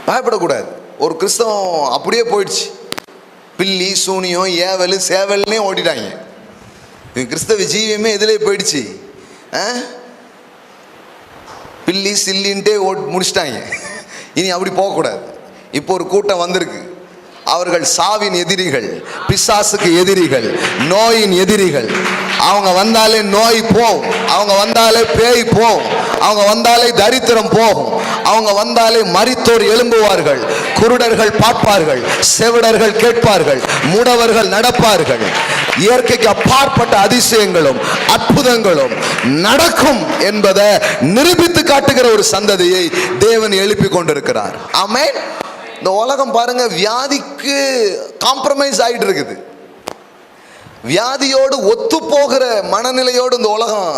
பயப்படக்கூடாது. ஒரு கிறிஸ்தவம் அப்படியே போயிடுச்சு, பில்லி சூனியம் ஏவல் சேவல்னே ஓடிட்டாங்க. கிறிஸ்தவ ஜீவியமே இதிலே போயிடுச்சு. பில்லி சில்லின்ட்டே முடிச்சிட்டாங்க. இனி அப்படி போகக்கூடாது. இப்போ ஒரு கூட்டம் வந்திருக்கு, அவர்கள் சாவின் எதிரிகள், பிசாசுக்கு எதிரிகள், நோயின் எதிரிகள். அவங்க வந்தாலே நோய் போகும், அவங்க வந்தாலே பேய் போகும், அவங்க வந்தாலே தரித்திரம் போகும், அவங்க வந்தாலே மரித்தோர் எழும்புவார்கள், குருடர்கள் பார்ப்பார்கள், செவிடர்கள் கேட்பார்கள், முடவர்கள் நடப்பார்கள். இயற்கைக்கு அப்பாற்பட்ட அதிசயங்களும் அற்புதங்களும் நடக்கும் என்பதை நிரூபித்து காட்டுகிற ஒரு சந்ததியை தேவன் எழுப்பி கொண்டிருக்கிறார். ஆமென். இந்த உலகம் பாருங்க, வியாதிக்கு காம்ப்ரமைஸ் ஆகிட்டு இருக்குது. வியாதியோடு ஒத்து போகிற மனநிலையோடு இந்த உலகம்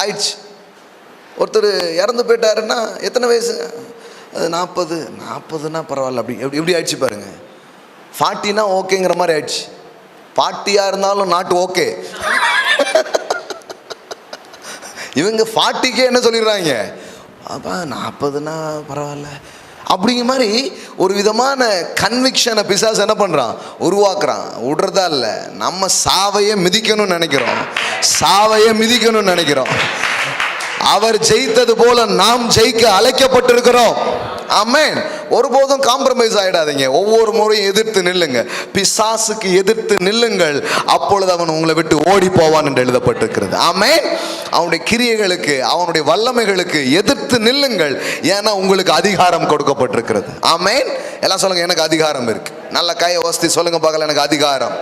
ஆயிடுச்சு. ஒருத்தர் இறந்து போயிட்டாருன்னா எத்தனை வயசு? அது 40 பரவாயில்ல, அப்படி எப்படி ஆயிடுச்சு பாருங்க. 40 ஓகேங்கிற மாதிரி ஆயிடுச்சு. 40 இருந்தாலும் நாட்டு ஓகே. இவங்க 40 என்ன சொல்லிடுறாங்க, அப்பா 40 பரவாயில்ல அப்படிங்கிற மாதிரி ஒரு விதமான கன்விக்ஷனை பிசாசு என்ன பண்ணுறான், உருவாக்குறான். விடுறதா இல்லை, நம்ம சாவையை மிதிக்கணும்னு நினைக்கிறோம், சாவையை மிதிக்கணும்னு நினைக்கிறோம். அவர் ஜெயித்தது போல நாம் ஜெயிக்க அழைக்கப்பட்டிருக்கிறோம். ஆமென். ஒருபோதும் காம்ப்ரமைஸ் ஆயிடாதீங்க. ஒவ்வொரு முறையும் எதிர்த்து நில்லுங்க, பிசாசுக்கு எதிர்த்து நில்லுங்கள், அப்பொழுது அவன் உங்களை விட்டு ஓடி போவான் என்று எழுதப்பட்டிருக்கிறது. ஆமென். அவனுடைய கிரியைகளுக்கு, அவனுடைய வல்லமைகளுக்கு எதிர்த்து நில்லுங்கள், ஏன்னா உங்களுக்கு அதிகாரம் கொடுக்கப்பட்டிருக்கிறது. ஆமென். எல்லாம் சொல்லுங்க, எனக்கு அதிகாரம் இருக்கு. நல்ல கையை வசதி சொல்லுங்க பார்க்கல, எனக்கு அதிகாரம்,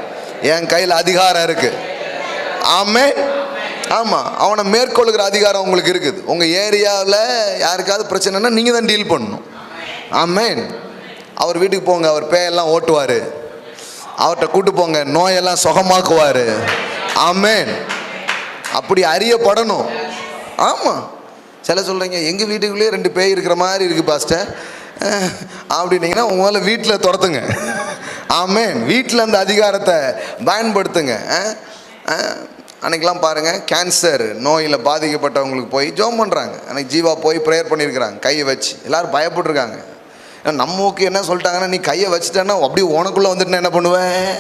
என் கையில் அதிகாரம் இருக்கு. ஆமென். ஆமா, அவனை மேற்கொள்ளுகிற அதிகாரம் உங்களுக்கு இருக்குது. உங்க ஏரியாவில் யாருக்காவது பிரச்சனைனா நீங்க தான் டீல் பண்ணணும். ஆமென். அவர் வீட்டுக்கு போங்க, அவர் பேயெல்லாம் ஓட்டுவார். அவர்கிட்ட கூட்டு போங்க, நோயெல்லாம் சுகமாக்குவார். ஆமென். அப்படி அறியப்படணும். ஆமாம். சில சொல்கிறீங்க, எங்கள் வீட்டுக்குள்ளேயே 2 பேய் இருக்கிற மாதிரி இருக்குது பாஸ்டர் அப்படின்னீங்கன்னா உங்களால் வீட்டில் துரத்துங்க. ஆமென். வீட்டில் அந்த அதிகாரத்தை பயன்படுத்துங்க. அன்றைக்கெலாம் பாருங்கள், கேன்சர் நோயில் பாதிக்கப்பட்டவங்களுக்கு போய் ஜோம் பண்ணுறாங்க. அன்றைக்கி ஜீவா போய் ப்ரேயர் பண்ணியிருக்கிறாங்க கையை வச்சு. எல்லோரும் பயப்பட்டுருக்காங்க. நமக்கு என்ன சொல்லிட்டாங்கன்னா, நீ கையை வச்சுட்டேன்னா அப்படியே உனக்குள்ளே வந்துட்டுனா என்ன பண்ணுவேன்?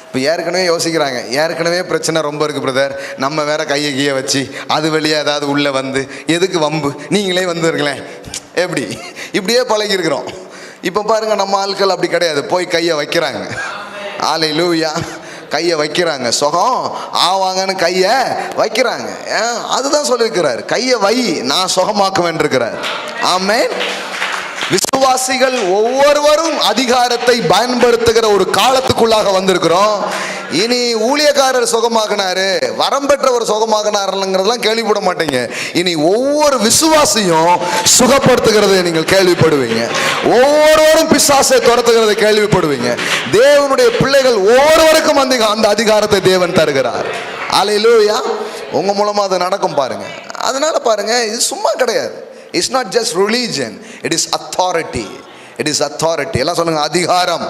இப்போ ஏற்கனவே யோசிக்கிறாங்க, ஏற்கனவே பிரச்சனை ரொம்ப இருக்குது பிரதர், நம்ம வேற கையை கீயை வச்சு அது வெளியே ஏதாவது உள்ளே வந்து எதுக்கு வம்பு, நீங்களே வந்துருங்களேன். எப்படி இப்படியே பழகிருக்கிறோம். இப்போ பாருங்கள், நம்ம ஆட்கள் அப்படி கிடையாது, போய் கையை வைக்கிறாங்க. அல்லேலூயா. கையை வைக்கிறாங்க, சுகம் ஆவாங்கன்னு கையை வைக்கிறாங்க. அதுதான் சொல்லியிருக்கிறார், கையை வை நான் சுகமாக்குவேன் இருக்கிறார். ஆமென். விசுவாசிகள் ஒவ்வொருவரும் அதிகாரத்தை பயன்படுத்துகிற ஒரு காலத்துக்குள்ளாக வந்திருக்கிறோம். இனி ஊழியக்காரர் சுகமாகினாரு, வரம்பெற்றவர் சுகமாகினாருங்கிறதெல்லாம் கேள்விப்பட மாட்டீங்க. இனி ஒவ்வொரு விசுவாசியும் சுகப்படுத்துகிறதை நீங்கள் கேள்விப்படுவீங்க. ஒவ்வொருவரும் பிசாசை துரத்துகிறதை கேள்விப்படுவீங்க. தேவனுடைய பிள்ளைகள் ஒவ்வொருவருக்கும் அந்த அதிகாரத்தை தேவன் தருகிறார். அல்லேலூயா. உங்க மூலமா அது நடக்கும் பாருங்க. அதனால பாருங்க, இது சும்மா கிடையாது. It's not just religion, it is authority. It is authority. எல்லாம் சொல்லுங்க, அதிகாரம்.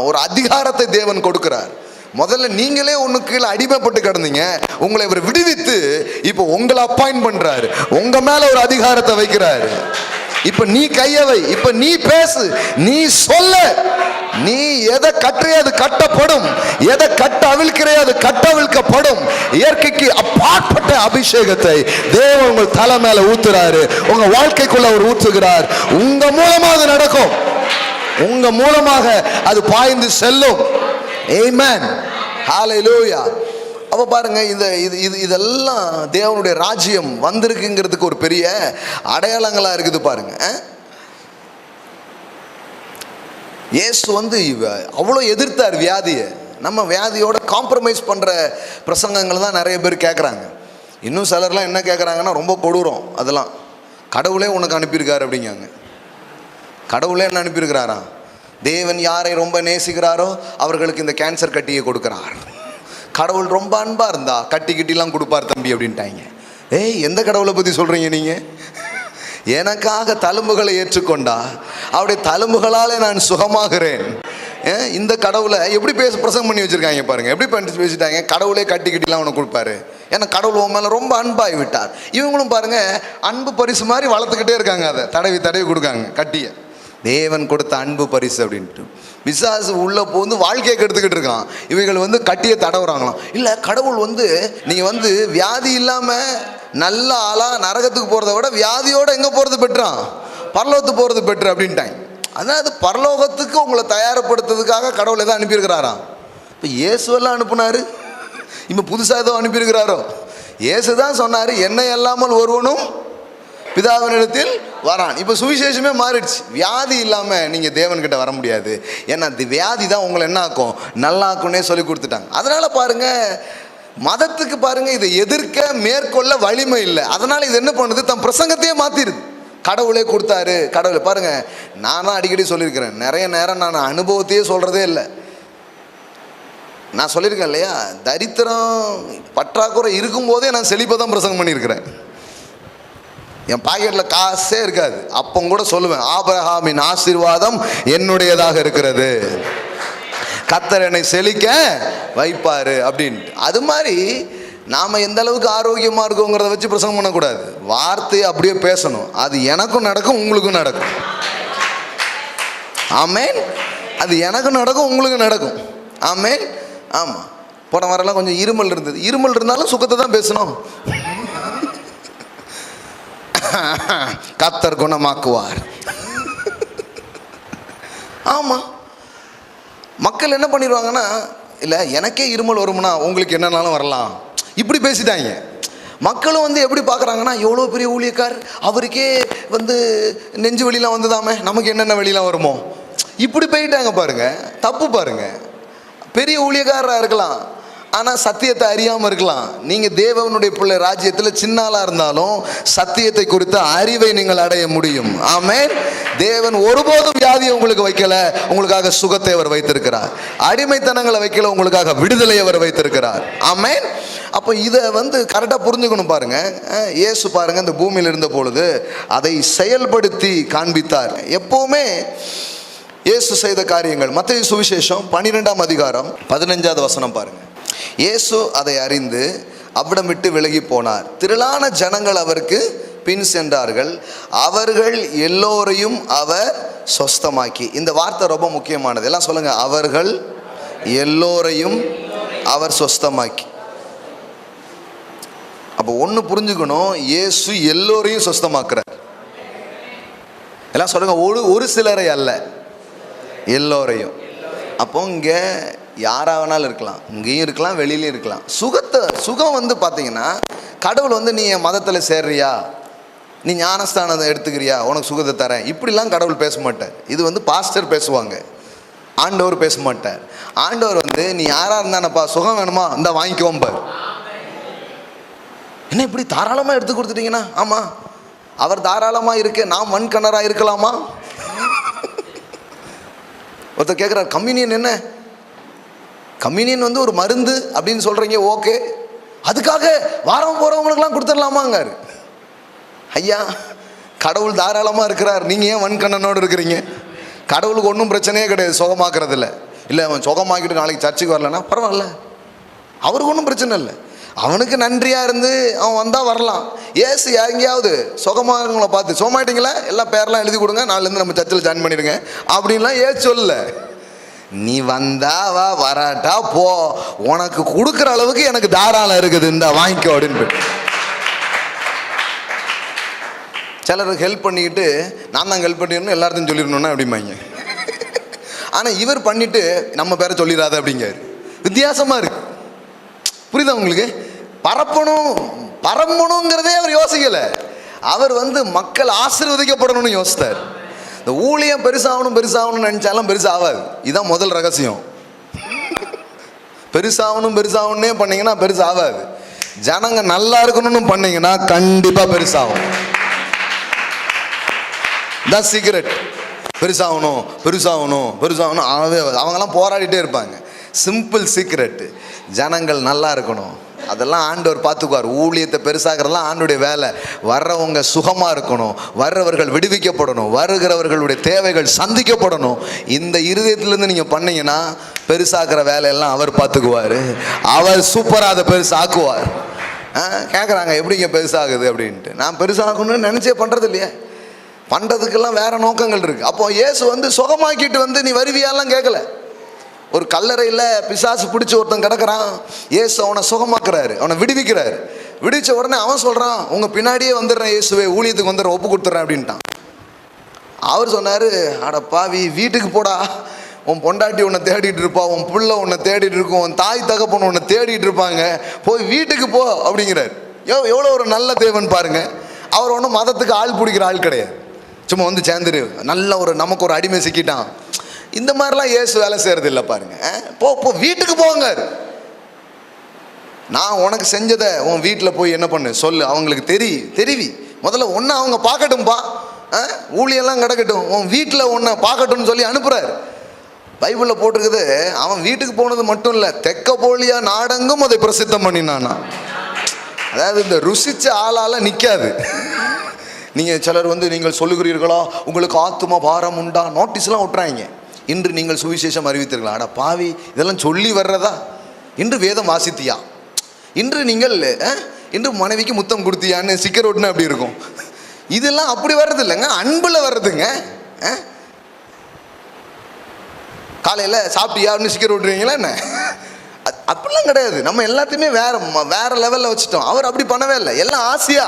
ஒரு அதிகாரத்தை தேவன் கொடுக்கிறார். முதல்ல நீங்களே ஒண்ணுக்கு கீழே அடிமைப்பட்டு கிடந்தீங்க, உங்களை இவர் விடுவித்து இப்போ உங்களை அப்பாயிண்ட் பண்றாரு, உங்க மேல ஒரு அதிகாரத்தை வைக்கிறாரு. இப்ப நீ கையவை, இப்ப நீ பேசு, நீ சொல்ல, நீ எதை கட்டுறையோ அது கட்டப்படும், எதை கட்ட அவிழ்க்கிறையோ அது கட்டவிழ்க்கப்படும். இயற்கைக்கு அப்பாற்பட்ட அபிஷேகத்தை தேவன் உங்கள் தலை மேல ஊத்துறாரு, உங்க வாழ்க்கைக்குள்ள அவர் ஊற்றுகிறார். உங்க மூலமாக அது நடக்கும், உங்க மூலமாக அது பாய்ந்து செல்லும். ஆமென். ஹல்லேலூயா. அப்போ பாருங்க, இதெல்லாம் தேவனுடைய ராஜ்யம் வந்திருக்குங்கிறதுக்கு ஒரு பெரிய அடையாளங்களாக இருக்குது பாருங்க. இயேசு வந்து அவ்வளோ எதிர்த்தார் வியாதியை. நம்ம வியாதியோட காம்ப்ரமைஸ் பண்ணுற பிரசங்கங்கள் தான் நிறைய பேர் கேட்குறாங்க. இன்னும் சிலர்லாம் என்ன கேட்குறாங்கன்னா ரொம்ப கொடூரம். அதெல்லாம் கடவுளே உனக்கு அனுப்பியிருக்காரு அப்படிங்காங்க. கடவுளே என்ன அனுப்பியிருக்கிறாரா? தேவன் யாரை ரொம்ப நேசிக்கிறாரோ அவர்களுக்கு இந்த கேன்சர் கட்டியை கொடுக்குறார். கடவுள் ரொம்ப அன்பாக இருந்தா கட்டிலாம் கொடுப்பார் தம்பி அப்படின்ட்டாங்க. எந்த கடவுளை பற்றி சொல்கிறீங்க நீங்கள்? எனக்காக தழும்புகளை ஏற்றுக்கொண்டா அவருடைய தழும்புகளாலே நான் சுகமாகிறேன். இந்த கடவுளை எப்படி பிரசங்கம் பண்ணி வச்சுருக்காங்க பாருங்கள். எப்படி பேசிட்டாங்க? கடவுளே கட்டிலாம் உனக்கு கொடுப்பாரு. ஏன்னா கடவுள் உன் மேலே ரொம்ப அன்பாகி விட்டார். இவங்களும் பாருங்கள் அன்பு பரிசு மாதிரி வளர்த்துக்கிட்டே இருக்காங்க. அதை தடவி கொடுக்காங்க கட்டியை. தேவன் கொடுத்த அன்பு பரிசு அப்படின்ட்டு பிசாசு உள்ளே போந்து வாழ்க்கையை கெடுத்துக்கிட்டு இருக்கான். இவைகள் வந்து கட்டியை தடவுறாங்களாம். இல்லை, கடவுள் வந்து நீங்கள் வந்து வியாதி இல்லாமல் நல்ல ஆளாக நரகத்துக்கு போகிறத விட வியாதியோடு எங்கே போகிறது பெற்றான்? பரலோகத்துக்கு போகிறது பெற்று அப்படின்ட்டாங்க. அதாவது பரலோகத்துக்கு உங்களை தயார்படுத்துறதுக்காக கடவுள் எதாவது அனுப்பியிருக்கிறாராம். இப்போ இயேசுவெல்லாம் அனுப்புனாரு, இப்போ புதுசாக ஏதோ அனுப்பியிருக்கிறாரோ? இயேசு தான் சொன்னார், என்னை அல்லாமல் ஒருவனும் பிதாவினிடத்தில் வரான். இப்போ சுவிசேஷமே மாறிடுச்சு. வியாதி இல்லாமல் நீங்கள் தேவன்கிட்ட வர முடியாது. ஏன்னா வியாதி தான் உங்களை என்ன ஆக்கும்? நல்லாக்குன்னே சொல்லி கொடுத்துட்டாங்க. அதனால் பாருங்கள், மதத்துக்கு பாருங்கள் இதை எதிர்க்க மேற்கொள்ள வலிமை இல்லை. அதனால் இது என்ன பண்ணுது? தன் பிரசங்கத்தையே மாற்றிடுது. கடவுளே கொடுத்தாரு, கடவுளை பாருங்கள். நான் தான் அடிக்கடி சொல்லியிருக்கிறேன். நிறைய நேரம் நான் அனுபவத்தையே சொல்கிறதே இல்லை. நான் சொல்லியிருக்கேன் இல்லையா, தரித்திரம் பற்றாக்குறை இருக்கும்போதே நான் செழிப்பை தான் பிரசங்கம் பண்ணியிருக்கிறேன். என் பாக்கெட்டில் காசே இருக்காது, அப்போ கூட சொல்லுவேன், ஆபிரகாமின் ஆசீர்வாதம் என்னுடையதாக இருக்கிறது, கர்த்தர் என்னை செழிக்க வைப்பார் அப்படின்ட்டு. அது மாதிரி நாம் எந்த அளவுக்கு ஆரோக்கியமாக இருக்கோங்கிறத வச்சு பிரசங்கம் பண்ணக்கூடாது. வார்த்தையை அப்படியே பேசணும். அது எனக்கும் நடக்கும், உங்களுக்கும் நடக்கும். ஆமேன். அது எனக்கும் நடக்கும், உங்களுக்கும் நடக்கும். ஆமேன். ஆமாம். போன வாரெல்லாம் கொஞ்சம் இருமல் இருந்தது. இருமல் இருந்தாலும் சுகத்தை தான் பேசணும். கர்த்தர் குணமாக்குவார். ஆமாம். மக்கள் என்ன பண்ணிடுவாங்கன்னா, இல்லை எனக்கே இருமல் வரும்னா உங்களுக்கு என்னன்னாலும் வரலாம், இப்படி பேசிட்டாங்க. மக்களும் வந்து எப்படி பார்க்குறாங்கன்னா, எவ்வளோ பெரிய ஊழியக்கார், அவருக்கே வந்து நெஞ்சு வெளியெலாம் வந்துதாமே, நமக்கு என்னென்ன வெளியெலாம் வருமோ, இப்படி போயிட்டாங்க பாருங்க. தப்பு பாருங்க. பெரிய ஊழியக்காரராக இருக்கலாம், ஆனால் சத்தியத்தை அறியாமல் இருக்கலாம். நீங்கள் தேவனுடைய பிள்ளை ராஜ்யத்தில் சின்னாலாக இருந்தாலும் சத்தியத்தை குறித்த அறிவை நீங்கள் அடைய முடியும். ஆமென். தேவன் ஒருபோதும் வியாதியை உங்களுக்கு வைக்கல, உங்களுக்காக சுகத்தை அவர் வைத்திருக்கிறார். அடிமைத்தனங்களை வைக்கல, உங்களுக்காக விடுதலை அவர் வைத்திருக்கிறார். ஆமென். அப்போ இதை வந்து கரெக்டாக புரிஞ்சுக்கணும் பாருங்க. இயேசு பாருங்க, இந்த பூமியில் இருந்த பொழுது அதை செயல்படுத்தி காண்பித்தார். எப்போவுமே இயேசு செய்த காரியங்கள். மத்தேயு சுவிசேஷம் 12ஆம் அதிகாரம் 15வது வசனம் பாருங்க. இயேசு அதை அறிந்து அவ்விடம் விட்டு விலகி போனார். திரளான ஜனங்கள் அவருக்கு பின் சென்றார்கள். அவர்கள் எல்லோரையும் அவர் சொஸ்தமாக்கி. இந்த வார்த்தை ரொம்ப முக்கியமானது. எல்லாம் சொல்லுங்க, அவர்கள் எல்லோரையும் அவர் சொஸ்தமாக்கி. அப்போ ஒன்று புரிஞ்சுக்கணும், இயேசு எல்லோரையும் சொஸ்தமாக்குறார். எல்லாம் சொல்லுங்க, ஒரு சிலரை அல்ல, எல்லோரையும். அப்போ இங்கே யாராக வேணாலும் இருக்கலாம், இங்கேயும் இருக்கலாம், வெளியிலையும் இருக்கலாம். சுகம் வந்து பார்த்தீங்கன்னா, கடவுள் வந்து நீ என் மதத்தில் சேர்றியா, நீ ஞானஸ்தானத்தை எடுத்துக்கிறியா, உனக்கு சுகத்தை தரேன், இப்படிலாம் கடவுள் பேச மாட்டார். இது வந்து பாஸ்டர் பேசுவாங்க, ஆண்டவர் பேச மாட்டார். ஆண்டவர் வந்து நீ யாராக இருந்தானப்பா, சுகம் வேணுமா, இந்த வாங்கிக்கோம்பார். என்ன இப்படி தாராளமாக எடுத்து கொடுத்துட்டீங்கன்னா? ஆமாம், அவர் தாராளமாக இருக்க, நாம் மண்கணராக இருக்கலாமா? ஒருத்தர் கேட்குறார், கம்யூனியன் என்ன? கம்யூனியன் வந்து ஒரு மருந்து அப்படின்னு சொல்கிறீங்க, ஓகே, அதுக்காக வாரம் போகிறவங்களுக்கெல்லாம் கொடுத்துடலாமாங்காரு. ஐயா, கடவுள் தாராளமாக இருக்கிறார், நீங்கள் ஏன் வன்கண்ணனோடு இருக்கிறீங்க? கடவுளுக்கு ஒன்றும் பிரச்சனையே கிடையாது சுகமாக்குறதில்ல. இல்லை, அவன் சுகமாக்கிட்டு நாளைக்கு சர்ச்சுக்கு வரலன்னா பரவாயில்ல, அவருக்கு ஒன்றும் பிரச்சனை இல்லை. அவனுக்கு நன்றியாக இருந்து அவன் வந்தால் வரலாம். ஏசு எங்கேயாவது சுகமாகவங்களை பார்த்து சுகமாயிட்டீங்களா, எல்லாம் பேரெல்லாம் எழுதி கொடுங்க, நாளிலேருந்து நம்ம சர்ச்சில் ஜாயின் பண்ணிடுங்க அப்படின்லாம் ஏசு சொல்லல. நீ வந்தா வா, வராட்டா போ, உனக்கு கொடுக்குற அளவுக்கு எனக்கு தாராளம் இருக்குது, இந்த வாங்கிக்கோ அப்படின்னு. சிலருக்கு ஹெல்ப் பண்ணிக்கிட்டு நான் தான் ஹெல்ப் பண்ணிடணும் எல்லாத்தையும் சொல்லிடணும்னா அப்படிம்பாங்க. ஆனால் இவர் பண்ணிட்டு நம்ம பேரை சொல்லிடாத அப்படிங்காரு. வித்தியாசமாக இருக்கு. புரியுதா உங்களுக்கு? பரப்பணுங்கிறதே அவர் யோசிக்கல. அவர் மக்கள் ஆசீர்வதிக்கப்படணும்னு யோசித்தார். இந்த ஊழியம் பெருசாகணும்னு நினைச்சாலும் பெருசாகாது. இதுதான் முதல் ரகசியம். பெருசாகணும்னே பண்ணீங்கன்னா பெருசாகாது. ஜனங்க நல்லா இருக்கணும்னு பண்ணீங்கன்னா கண்டிப்பா பெருசாகும். தான் சீக்ரெட். பெருசாகணும் அவங்கெல்லாம் போராடிட்டே இருப்பாங்க. சிம்பிள் சீக்ரெட், ஜனங்கள் நல்லா இருக்கணும். அதெல்லாம் ஆண்டவர் பார்த்துக்குவார். ஊழியத்தை பெருசாகிறதெல்லாம் ஆண்டோடைய வேலை. வர்றவங்க சுகமாக இருக்கணும், வர்றவர்கள் விடுவிக்கப்படணும், வருகிறவர்களுடைய தேவைகள் சந்திக்கப்படணும். இந்த இருதயத்திலேருந்து நீங்கள் பண்ணீங்கன்னா பெருசாக்குற வேலையெல்லாம் அவர் பார்த்துக்குவார். அவர் சூப்பராக அதை பெருசாக்குவார். கேட்குறாங்க எப்படிங்க பெருசாகுது அப்படின்ட்டு. நான் பெருசாகணும்னு நினச்சே பண்ணுறது இல்லையே. பண்ணுறதுக்கெல்லாம் வேறு நோக்கங்கள் இருக்குது. அப்போ இயேசு சுகமாக்கிட்டு நீ வருவியாலாம் கேட்கல. ஒரு கல்லறையில் பிசாசு பிடிச்சி ஒருத்தன் கிடக்கிறான். இயேசு அவனை சுகமாக்குறாரு, அவனை விடுவிக்கிறாரு. விடுவிச்ச உடனே அவன் சொல்கிறான், உங்கள் பின்னாடியே வந்துடுறேன் இயேசுவே, ஊழியத்துக்கு வந்துடுறேன், ஒப்பு கொடுத்துட்றேன் அப்படின்ட்டான். அவர் சொன்னார், அட பாவி, வீட்டுக்கு போடா. உன் பொண்டாட்டி உன்னை தேடிட்டு இருப்பா, உன் பிள்ளை உன்னை தேடிட்டு இருக்கும், உன் தாய் தகப்பன் உன்னை தேடிட்டு இருப்பாங்க, போய் வீட்டுக்கு போ அப்படிங்கிறார். எவ்வளோ ஒரு நல்ல தேவன் பாருங்க. அவர் ஒன்றும் மதத்துக்கு ஆள் பிடிக்கிற ஆள் கிடையாது. சும்மா சேர்ந்துரு, நல்ல நமக்கு ஒரு அடிமை சிக்கிட்டான், இந்த மாதிரிலாம் இயேசு வேலை செய்யறது இல்லை பாருங்க. போ வீட்டுக்கு போங்க. நான் உனக்கு செஞ்சதை உன் வீட்டில் போய் என்ன பண்ணு சொல்லு, அவங்களுக்கு தெரிவி. முதல்ல ஒன்று அவங்க பார்க்கட்டும்பா, ஊழியெல்லாம் கிடக்கட்டும், உன் வீட்டில் ஒன்றை பார்க்கட்டும்னு சொல்லி அனுப்புறாரு. பைபிளில் போட்டிருக்குது, அவன் வீட்டுக்கு போனது மட்டும் இல்லை, தெக்க போலியா நாடெங்கும் அதை பிரசித்தம் பண்ணினானா. அதாவது இந்த ருசிச்ச ஆளால் நிற்காது. நீங்கள் சிலர் நீங்கள் சொல்லுகிறீர்களா, உங்களுக்கு ஆத்தும பாரம் உண்டா, நோட்டீஸ்லாம் விட்டுறாங்க. இன்று நீங்கள் சுவிசேஷம் அறிவித்தீர்களா, அட பாவி, இதெல்லாம் சொல்லி வர்றதா? இன்று வேதம் வாசித்தியா? இன்று நீங்கள் இன்று மனைவிக்கு முத்தம் கொடுத்தியான்னு சிக்கர் ஓட்டுனா அப்படி இருக்கும். இதெல்லாம் அப்படி வர்றது இல்லைங்க, அன்பில் வர்றதுங்க. காலையில் சாப்பிட்டியா அப்படின்னு சிக்கர் ஓட்டுறீங்களா என்ன? அப்படிலாம் கிடையாது. நம்ம எல்லாத்தையுமே வேற லெவலில் வச்சுட்டோம். அவர் அப்படி பண்ணவே இல்லை. எல்லாம் ஆசையா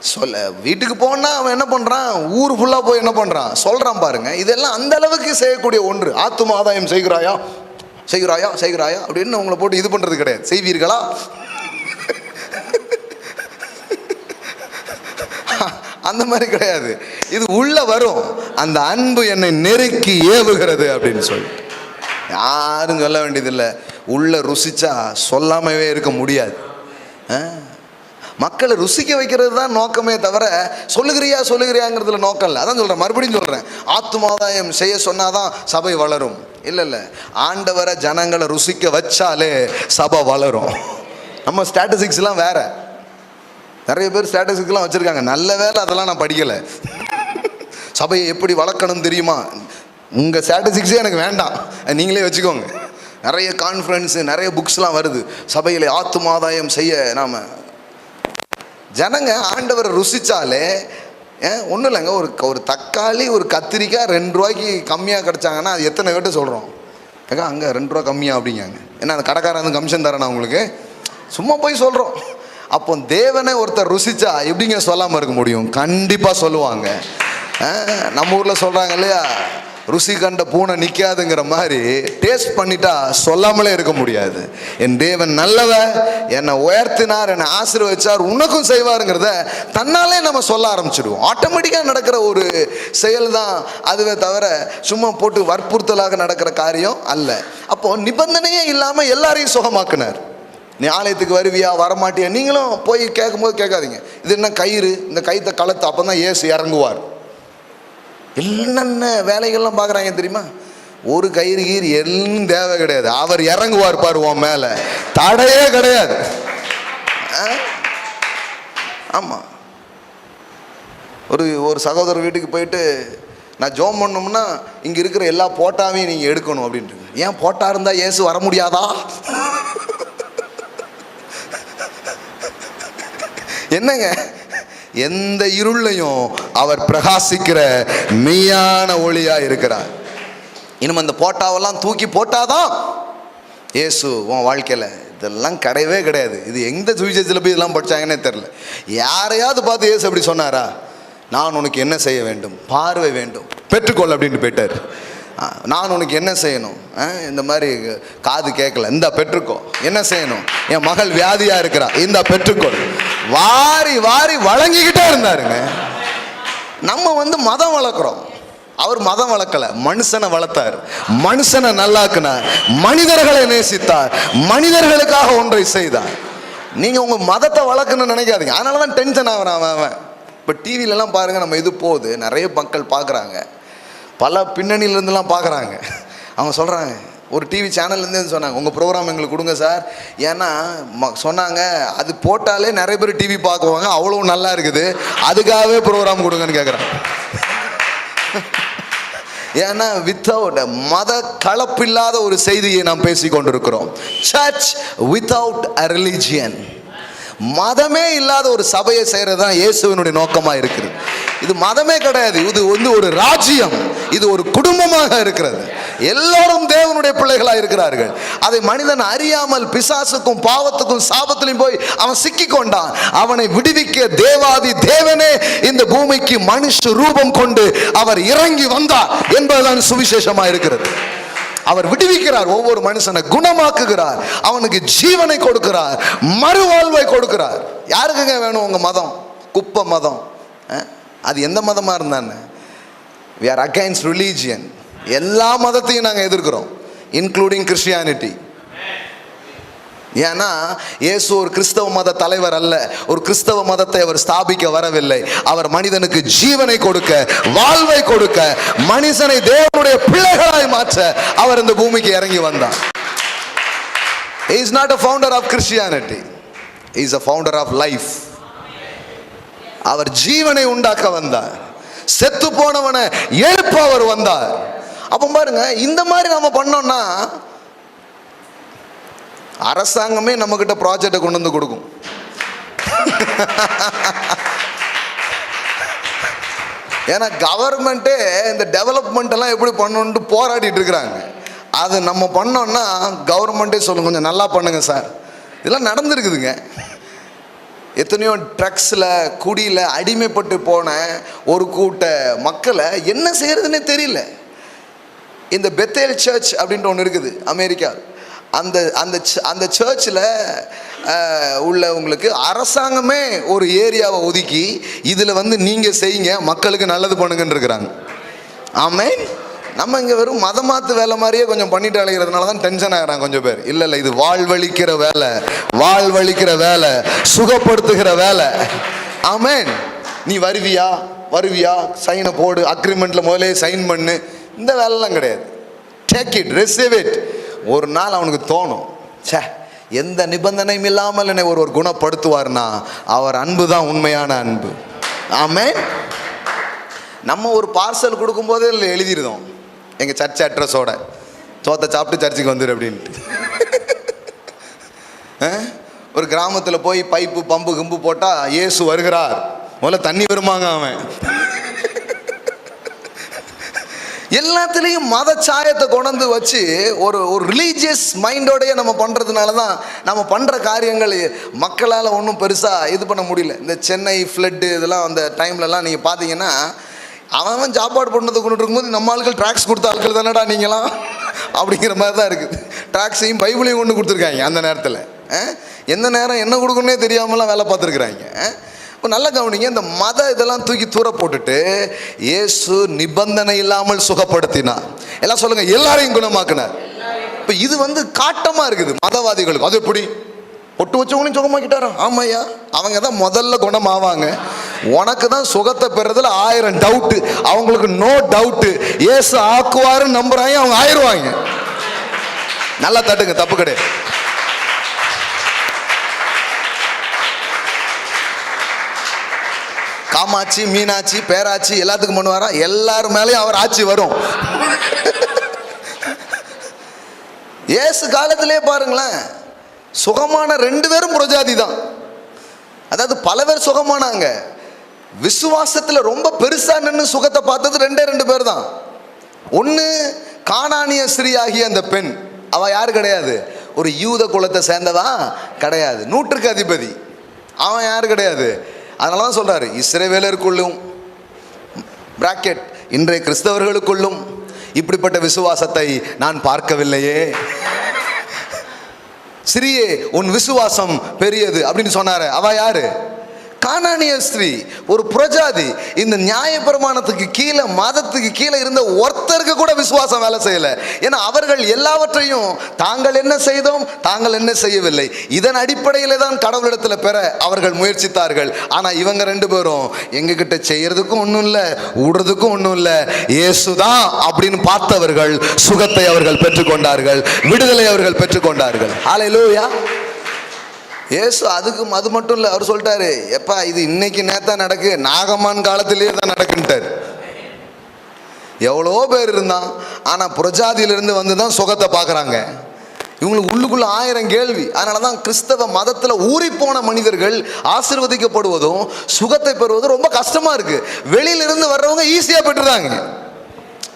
சொல்ல. வீட்டுக்கு போனா அவன் என்ன பண்றான், ஊர் ஃபுல்லா போய் என்ன பண்றான் சொல்றான் பாருங்க. இதெல்லாம் அந்த அளவுக்கு செய்யக்கூடிய ஒன்று. ஆத்தும ஆதாயம் செய்கிறாயா அப்படின்னு உங்களை போட்டு இது பண்றது கிடையாது. செய்வீர்களா? அந்த மாதிரி கிடையாது. இது உள்ள வரும். அந்த அன்பு என்னை நெருக்கி ஏவுகிறது அப்படின்னு சொல்லிட்டு யாரும் சொல்ல வேண்டியதில்லை. உள்ள ருசிச்சா சொல்லாமவே இருக்க முடியாது. மக்களை ருசிக்க வைக்கிறது தான் நோக்கமே தவிர சொல்லுகிறியாங்கிறதுல நோக்கம் இல்லை. அதான் சொல்கிறேன், மறுபடியும் சொல்கிறேன், ஆத்துமாதாயம் செய்ய சொன்னாதான் சபை வளரும். இல்லை, ஆண்டவரை ஜனங்களை ருசிக்க வச்சாலே சபை வளரும். நம்ம ஸ்டாட்டிஸ்டிக்ஸ்லாம் வேற. நிறைய பேர் ஸ்டாட்டிஸ்டிக்ஸ்லாம் வச்சுருக்காங்க. நல்ல வேலை அதெல்லாம் நான் படிக்கலை. சபையை எப்படி வளர்க்கணும் தெரியுமா? உங்கள் ஸ்டாட்டிஸ்டிக்ஸே எனக்கு வேண்டாம், நீங்களே வச்சுக்கோங்க. நிறைய கான்ஃபரன்ஸு, நிறைய புக்ஸ்லாம் வருது. சபையில் ஆத்துமாதாயம் செய்ய நாம் ஜனங்க ஆண்டவரை ருசிச்சாலே ஒன்றும் இல்லைங்க. ஒரு தக்காளி ஒரு கத்திரிக்காய் 2 ரூபாய்க்கு கம்மியாக கிடச்சாங்கன்னா அது எத்தனை பேர்ட்ட சொல்கிறோம், ஏக்கா அங்கே 2 ரூபா கம்மியாக அப்படிங்காங்க. ஏன்னா அந்த கடைக்காரன் கமிஷன் தரேனா உங்களுக்கு, சும்மா போய் சொல்கிறோம். அப்போ தேவனை ஒருத்தர் ருசிச்சா எப்படிங்க சொல்லாமல் இருக்க முடியும்? கண்டிப்பாக சொல்லுவாங்க. நம்ம ஊரில் சொல்கிறாங்க இல்லையா, ருசி கண்ட பூனை நிற்காதுங்கிற மாதிரி டேஸ்ட் பண்ணிட்டா சொல்லாமலே இருக்க முடியாது. என் தேவன் நல்லவர், என்னை உயர்த்தினார், என்னை ஆசீர்வதிச்சார், உனக்கும் செய்வாருங்கிறத தன்னாலே நம்ம சொல்ல ஆரம்பிச்சிடுவோம். ஆட்டோமேட்டிக்காக நடக்கிற ஒரு செயல் தான் அதுவே தவிர சும்மா போட்டு வற்புறுத்தலாக நடக்கிற காரியம் அல்ல. அப்போது நிபந்தனையே இல்லாமல் எல்லாரையும் சுகமாக்குனார். நீ ஆலயத்துக்கு வருவியா வரமாட்டியா, நீங்களும் போய் கேட்கும்போது கேட்காதீங்க, இது என்ன கயிறு, இந்த கயிற்றை கலத்து, அப்போ தான் இயேசு இறங்குவார். என்னென்ன வேலைகள்லாம் பார்க்குறாங்க தெரியுமா? ஒரு கயிறு எல்லாம் தேவை கிடையாது, அவர் இறங்குவார் பாருவோம் மேலே, தடையே கிடையாது. ஆமாம், ஒரு சகோதரர் வீட்டுக்கு போயிட்டு, நான் ஜோம் பண்ணோம்னா இங்கே இருக்கிற எல்லா போட்டாவையும் நீங்கள் எடுக்கணும் அப்படின்ட்டு. ஏன் போட்டா இருந்தால் இயேசு வர முடியாதா? என்னங்க, எந்த இருளையும் அவர் பிரகாசிக்கிற மெய்யான ஒளியா இருக்கிறார். இன்னும் அந்த போட்டாவெல்லாம் தூக்கி போட்டாதான் இயேசு உன் வாழ்க்கையில், இதெல்லாம் கிடையவே கிடையாது. இது எந்த சுவிசேஷத்தில் போய் இதெல்லாம் படித்தாங்கன்னே தெரில. யாரையாவது பார்த்து இயேசு அப்படி சொன்னாரா? நான் உனக்கு என்ன செய்ய வேண்டும்? பார்வை வேண்டும், பெற்றுக்கொள் அப்படின்ட்டு போயிட்டார். நான் உனக்கு என்ன செய்யணும், இந்த மாதிரி காது கேட்கல, இந்த பெற்றுக்கோ. என்ன செய்யணும், என் மகள் வியாதியா இருக்கிறா, இந்த பெற்றுக்கோ. வாரி வாரி வழங்கிக்கிட்டே இருந்தாருங்க. நம்ம மதம் வளர்க்குறோம். அவர் மதம் வளர்க்கல, மனுஷனை வளர்த்தார், மனுஷனை நல்லாக்குனார், மனிதர்களை நேசித்தார், மனிதர்களுக்காக ஒன்றை செய்தார். நீங்க உங்க மதத்தை வளர்க்கணும்னு நினைக்காதீங்க. அதனாலதான் டென்ஷன் ஆகிறான் அவன். இப்போ டிவிலெலாம் பாருங்க, நம்ம இது போகுது, நிறைய மக்கள் பார்க்குறாங்க, பல பின்னணியிலேருந்துலாம் பார்க்குறாங்க. அவங்க சொல்கிறாங்க, ஒரு டிவி சேனல்லேருந்து சொன்னாங்க, உங்கள் ப்ரோக்ராம் எங்களுக்கு கொடுங்க சார். ஏன்னா சொன்னாங்க, அது போட்டாலே நிறைய பேர் டிவி பார்க்குவாங்க, அவ்வளோ நல்லா இருக்குது, அதுக்காகவே ப்ரோக்ராம் கொடுங்கன்னு கேட்குறாங்க. ஏன்னா வித்தவுட் மத கலப்பில்லாத ஒரு செய்தியை நாம் பேசி கொண்டிருக்கிறோம். Church without a religion. மதமே இல்லாத ஒரு சபையை செய்கிறது தான் இயேசுவினுடைய நோக்கமாக இருக்குது. இது மதமே கிடையாது, இது ஒரு ராஜ்யம், இது ஒரு குடும்பமாக இருக்கிறது. எல்லாரும் தேவனுடைய பிள்ளைகளாக இருக்கிறார்கள். அதை மனிதன் அறியாமல் பிசாசுக்கும் பாவத்துக்கும் சாபத்திலும் போய் அவன் சிக்கி கொண்டான். அவனை விடுவிக்க தேவாதி தேவனே இந்த பூமிக்கு மனுஷ ரூபம் கொண்டு அவர் இறங்கி வந்தார் என்பதுதான் சுவிசேஷமாக இருக்கிறது. அவர் விடுவிக்கிறார், ஒவ்வொரு மனுஷனை குணமாக்குகிறார், அவனுக்கு ஜீவனை கொடுக்கிறார், மறுவாழ்வை கொடுக்கிறார். யாருக்குங்க வேணும் உங்க மதம்? குப்பை மதம். அது எந்த மதமா இருந்தான்னு. we are against religion. எல்லா மதத்தையும் நாங்கள் எதிர்க்கிறோம், இன்க்ளூடிங் கிறிஸ்டியானிட்டி. ஏன்னா இயேசு ஒரு கிறிஸ்தவ மத தலைவர் அல்ல, ஒரு கிறிஸ்தவ மதத்தை அவர் ஸ்தாபிக்க வரவில்லை. அவர் மனிதனுக்கு ஜீவனை கொடுக்க, வாழ்வை கொடுக்க, மனுஷனை தேவனுடைய பிள்ளைகளாய் மாற்ற அவர் இந்த பூமிக்கு இறங்கி வந்தார். He is not a founder of Christianity. He is a founder of life. அவர் ஜீவனை உண்டாக்க வந்தார், செத்து போனவனை எழுப்ப அவர் வந்தார். அப்ப பாருங்க, இந்த மாதிரி நம்ம பண்ணோம்னா அரசாங்கமே நம்ம கிட்ட ப்ராஜெக்டை கொண்டு வந்து கொடுக்கும். ஏன்னா கவர்மெண்ட்டே இந்த டெவலப்மெண்ட் எல்லாம் எப்படி பண்ணணும்னு போராடிட்டு இருக்கிறாங்க. அது நம்ம பண்ணோம்னா கவர்மெண்ட்டே சொல்லுங்க, கொஞ்சம் நல்லா பண்ணுங்க சார். இதெல்லாம் நடந்துருக்குதுங்க. எத்தனையோ ட்ரக்ஸில் குடியில் அடிமைப்பட்டு போன ஒரு கூட்ட மக்களை என்ன செய்யறதுன்னே தெரியல. இந்த பெத்தேல் சர்ச் அப்படின்ட்டு ஒன்று இருக்குது அமெரிக்கா. அந்த அந்த அந்த சர்ச்சில் உள்ளவங்களுக்கு அரசாங்கமே ஒரு ஏரியாவை ஒதுக்கி இதில் நீங்கள் செய்யுங்க, மக்களுக்கு நல்லது பண்ணுங்கன்னு இருக்கிறாங்க. ஆமென். நம்ம இங்கே வெறும் மதமாத்து வேலை மாதிரியே கொஞ்சம் பண்ணிட்டு அழைக்கிறதுனால தான் டென்ஷன் ஆகிறாங்க கொஞ்சம் பேர். இல்லை இது வாழ்வழிக்கிற வேலை, வாழ்வழிக்கிற வேலை, சுகப்படுத்துகிற வேலை. ஆமென். நீ வருவியா சைனை போடு, அக்ரிமெண்ட்டில் முதலே சைன் பண்ணு, இந்த வேலைலாம் கிடையாது. Take it, receive it. ஒரு நாள் அவனுக்கு தோணும், சே எந்த நிபந்தனையும் இல்லாமல் என்னை ஒரு குணப்படுத்துவார்னா அவர் அன்பு தான் உண்மையான அன்பு. ஆமென். நம்ம ஒரு பார்சல் கொடுக்கும்போதே எழுதிருந்தோம் எங்கள் சர்ச் அட்ரஸோட, சோத்தை சாப்பிட்டு சர்ச்சுக்கு வந்துடு அப்படின்ட்டு. ஒரு கிராமத்தில் போய் பைப்பு பம்பு கிம்பு போட்டால் இயேசு வருகிறார், முதல்ல தண்ணி வருமாங்க அவன். எல்லாத்துலேயும் மத சாயத்தை கொண்டு வச்சு ஒரு ரிலீஜியஸ் மைண்டோடையே நம்ம பண்ணுறதுனால தான் நம்ம பண்ணுற காரியங்கள் மக்களால் ஒன்றும் பெருசாக இது பண்ண முடியல. இந்த சென்னை ஃப்ளட்டு இதெல்லாம் அந்த டைம்லலாம் நீங்கள் பார்த்தீங்கன்னா அவன் சாப்பாடு பண்ணதை கொண்டு இருக்கும்போது நம்ம ஆட்கள் ட்ராக்ஸ் கொடுத்த ஆட்கள் தானடா நீங்களாம் அப்படிங்கிற மாதிரி தான் இருக்குது. ட்ராக்ஸையும் பைபிளையும் கொண்டு கொடுத்துருக்காங்க. அந்த நேரத்தில் எந்த நேரம் என்ன கொடுக்கணுன்னே தெரியாமலாம் வேலை பார்த்துருக்குறாங்க. இப்போ நல்லா கவனிங்க, இந்த மத இதெல்லாம் தூக்கி தூர போட்டுட்டு இயேசு நிபந்தனை இல்லாமல் சுகப்படுத்தினார். எல்லாம் சொல்லுங்க, எல்லாரையும் குணமாக்குனார். இப்போ இது காட்டமாக இருக்குது மதவாதிகளுக்கு. அது எப்படி ஒட்டு வச்சவங்களையும் சுகமாக்கிட்டாரோ? ஆமாய்யா, அவங்க தான் முதல்ல குணமாவாங்க. உனக்கு தான் சுகத்தை பெறதுல 1000 டவுட்டு, அவங்களுக்கு நோ டவுட்டு. இயேசு ஆக்குவாருன்னு நம்புறாங்க, அவங்க ஆயிடுவாங்க. நல்லா தட்டுங்க, தப்பு கிடையாது. காமாட்சி, மீனாட்சி, பேராட்சி எல்லாத்துக்கும் பண்ணுவாரா? எல்லாரும் மேலேயும் அவர் ஆட்சி வரும். இயேசு காலத்திலே பாருங்களேன், சுகமான 2 பேரும் புறஜாதி தான். அதாவது பல பேர் சுகமானாங்க. விசுவாசத்தில் ரொம்ப பெருசா நின்று சுகத்தை பார்த்தது 2 பேர் தான். ஒன்று கானானிய ஸ்திரீயாகிய அந்த பெண். அவ யாரு கிடையாது, ஒரு யூத குலத்தை சேர்ந்ததா கிடையாது, 100க்கு அதிபதி. அவன் யாரு கிடையாது. அதனால தான் சொல்றாரு, இஸ்ரவேலருக்குள்ளும் பிராக்கெட் இன்றைய கிறிஸ்தவர்களுக்குள்ளும் இப்படிப்பட்ட விசுவாசத்தை நான் பார்க்கவில்லையே. சிறியே உன் விசுவாசம் பெரியது அப்படின்னு சொன்னாரு. அவ யாரு? கானானிய ஸ்திரீ, ஒரு புரஜாதி. இந்த நியாயப்பிரமாணத்துக்கு கீழே, மதத்துக்கு கீழே இருந்த ஒருத்தருக்கு கூட விசுவாசம் வேலை செய்யல. ஏன்னா அவர்கள் எல்லாவற்றையும் தாங்கள் என்ன செய்தோம், தாங்கள் என்ன செய்யவில்லை, இதன் அடிப்படையில தான் கடவுளிடத்துல பெற அவர்கள் முயற்சித்தார்கள். ஆனா இவங்க ரெண்டு பேரும் எங்க கிட்ட செய்யறதுக்கும் ஒன்றும் இல்லை, விடுறதுக்கும் ஒன்றும் இல்லை, இயேசுதான் அப்படின்னு பார்த்தவர்கள் சுகத்தை அவர்கள் பெற்றுக்கொண்டார்கள், விடுதலை அவர்கள் பெற்றுக்கொண்டார்கள். ஹல்லேலூயா. ஏசு அதுக்கு அது மட்டும் இல்லை, அவர் சொல்லிட்டாரு, எப்பா இது இன்னைக்கு நேத்தா நடக்கு, நாகமான் காலத்திலேயே தான் நடக்குன்ட்டார். எவ்வளோ பேர் இருந்தான், ஆனால் புரஜாதியிலிருந்து வந்து தான் சுகத்தை பார்க்குறாங்க. இவங்களுக்கு உள்ளுக்குள்ள 1000 கேள்வி. அதனால தான் கிறிஸ்தவ மதத்தில் ஊறிப்போன மனிதர்கள் ஆசீர்வதிக்கப்படுவதும் சுகத்தை பெறுவதும் ரொம்ப கஷ்டமாக இருக்குது. வெளியிலிருந்து வர்றவங்க ஈஸியாக பெற்றுறாங்க.